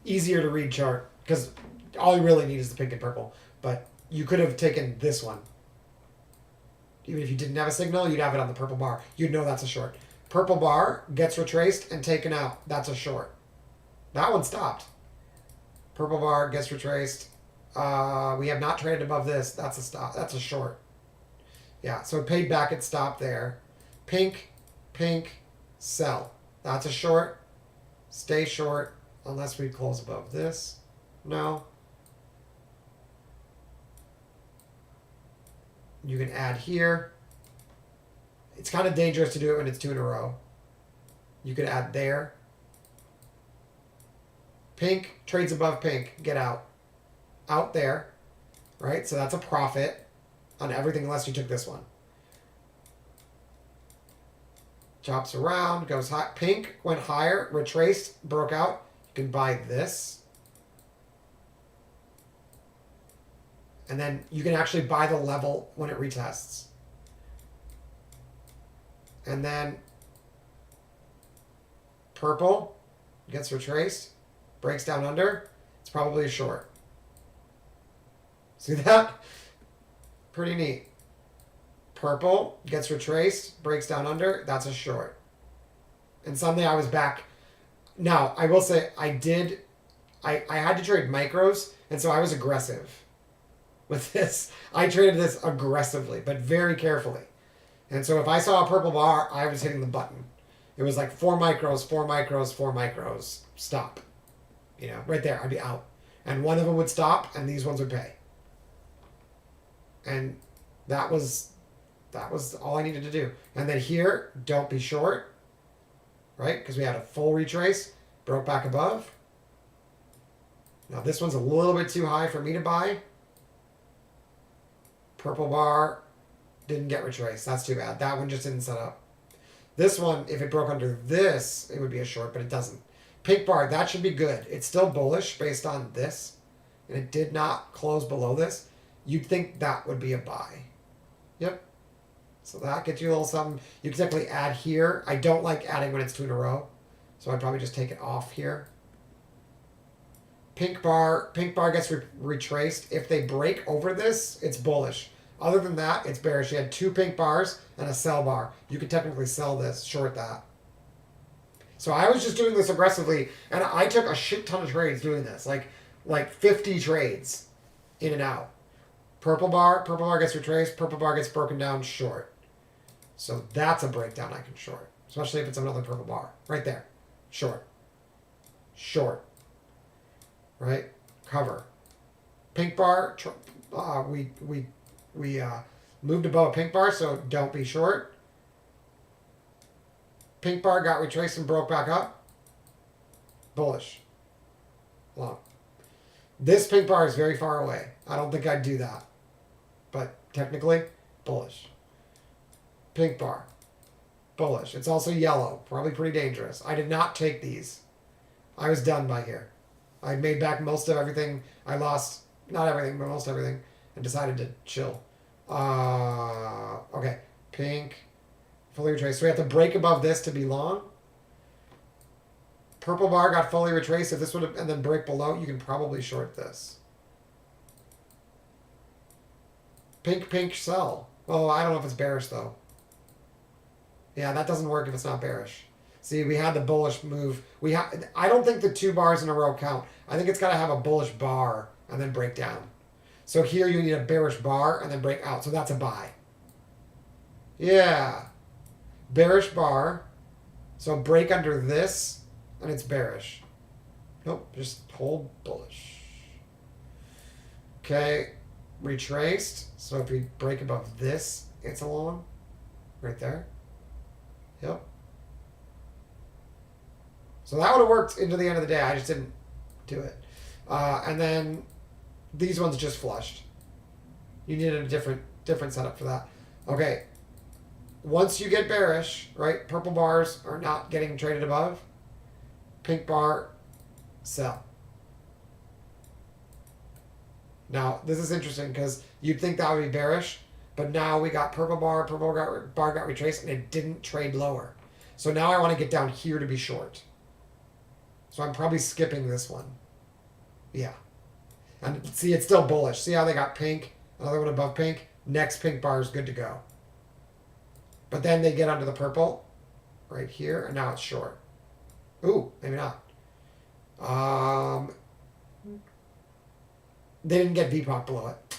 Speaker 1: easier to read chart because all you really need is the pink and purple. But you could have taken this one. Even if you didn't have a signal, you'd have it on the purple bar. You'd know that's a short. Purple bar gets retraced and taken out. That's a short. That one stopped. Purple bar gets retraced. We have not traded above this. That's a stop. That's a short. Yeah, so it paid back. It stopped there. Pink, sell. That's a short. Stay short unless we close above this. No. You can add here. It's kind of dangerous to do it when it's two in a row. You could add there. Pink trades above pink. Get out. Out there. Right? So that's a profit on everything unless you took this one. Chops around. Goes high. Pink went higher. Retraced. Broke out. You can buy this. And then you can actually buy the level when it retests. And then purple gets retraced, breaks down under. It's probably a short. See that? Pretty neat. Purple gets retraced, breaks down under. That's a short. And suddenly I was back. Now, I will say I had to trade micros, and so I was aggressive with this. I traded this aggressively, but very carefully. And so if I saw a purple bar, I was hitting the button. It was like 4 micros, 4 micros, 4 micros, stop. You know, right there, I'd be out. And one of them would stop, and these ones would pay. And that was all I needed to do. And then here, don't be short, right? Because we had a full retrace, broke back above. Now this one's a little bit too high for me to buy. Purple bar didn't get retraced. That's too bad. That one just didn't set up. This one, if it broke under this, it would be a short, but it doesn't. Pink bar, that should be good. It's still bullish based on this, and it did not close below this. You'd think that would be a buy. Yep. So that gets you a little something. You can definitely add here. I don't like adding when it's 2 in a row, so I'd probably just take it off here. Pink bar gets retraced. If they break over this, it's bullish. Other than that, it's bearish. You had 2 pink bars and a sell bar. You could technically sell this, short that. So I was just doing this aggressively, and I took a shit ton of trades doing this, like 50 trades in and out. Purple bar gets retraced, purple bar gets broken down, short. So that's a breakdown I can short, especially if it's another purple bar. Right there. Short. Short. Right? Cover. Pink bar, we moved above a pink bar, so don't be short. Pink bar got retraced and broke back up. Bullish. Long. This pink bar is very far away. I don't think I'd do that. But technically, bullish. Pink bar. Bullish. It's also yellow. Probably pretty dangerous. I did not take these. I was done by here. I made back most of everything. I lost, not everything, but most everything, and decided to chill. Okay. Pink. Fully retraced. So we have to break above this to be long. Purple bar got fully retraced. If this would have, and then break below, you can probably short this. Pink, sell. Oh, I don't know if it's bearish, though. Yeah, that doesn't work if it's not bearish. See, we had the bullish move. I don't think the 2 bars in a row count. I think it's got to have a bullish bar and then break down. So here you need a bearish bar and then break out. So that's a buy. Yeah. Bearish bar. So break under this, and it's bearish. Nope, just hold bullish. Okay, retraced. So if we break above this, it's a long. Right there. Yep. So that would have worked into the end of the day. I just didn't do it. And then these ones just flushed. You needed a different setup for that. Okay. Once you get bearish, right, purple bars are not getting traded above. Pink bar, sell. Now, this is interesting because you'd think that would be bearish, but now we got purple bar got retraced, and it didn't trade lower. So now I want to get down here to be short. So I'm probably skipping this one. Yeah. And see, it's still bullish. See how they got pink, another one above pink? Next pink bar is good to go. But then they get under the purple right here, and now it's short. Ooh, maybe not. They didn't get VPOC below it.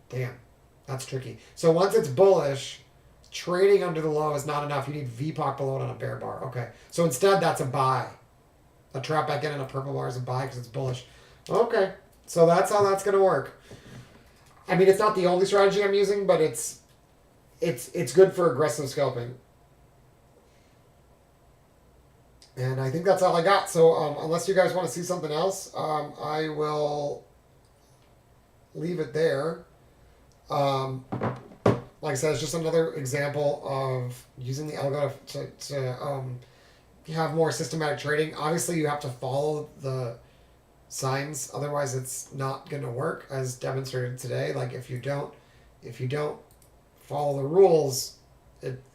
Speaker 1: Damn, that's tricky. So once it's bullish, trading under the low is not enough. You need VPOC below it on a bear bar. Okay, so instead that's a buy. A trap back in and a purple bar is a buy because it's bullish. Okay, so that's how that's going to work. I mean, it's not the only strategy I'm using, but it's good for aggressive scalping. And I think that's all I got. So unless you guys want to see something else, I will leave it there. Like I said, it's just another example of using the algo to have more systematic trading. Obviously, you have to follow the signs, otherwise it's not going to work, as demonstrated today. Like if you don't follow the rules,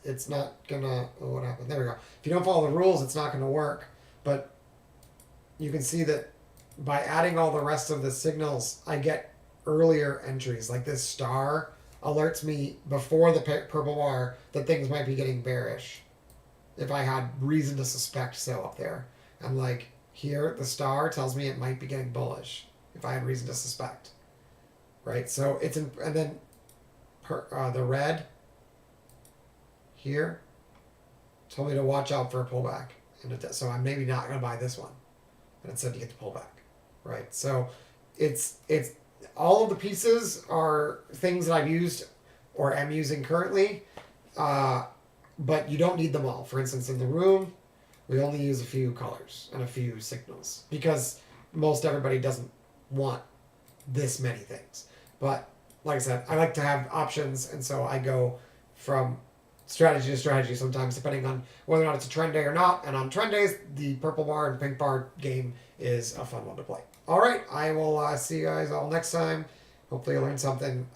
Speaker 1: it's not gonna. Oh, what happened? There we go. If you don't follow the rules, it's not going to work. But you can see that by adding all the rest of the signals, I get earlier entries. Like this star alerts me before the purple bar that things might be getting bearish, if I had reason to suspect so up there. And like here, the star tells me it might be getting bullish if I had reason to suspect. Right? So it's in, and then the red here told me to watch out for a pullback. So I'm maybe not going to buy this one. And it said to get the pullback. Right? So it's all of the pieces are things that I've used or am using currently, but you don't need them all. For instance, in the room, we only use a few colors and a few signals because most everybody doesn't want this many things. But like I said, I like to have options, and so I go from strategy to strategy sometimes, depending on whether or not it's a trend day or not. And on trend days, the purple bar and pink bar game is a fun one to play. All right, I will see you guys all next time. Hopefully, you learned something.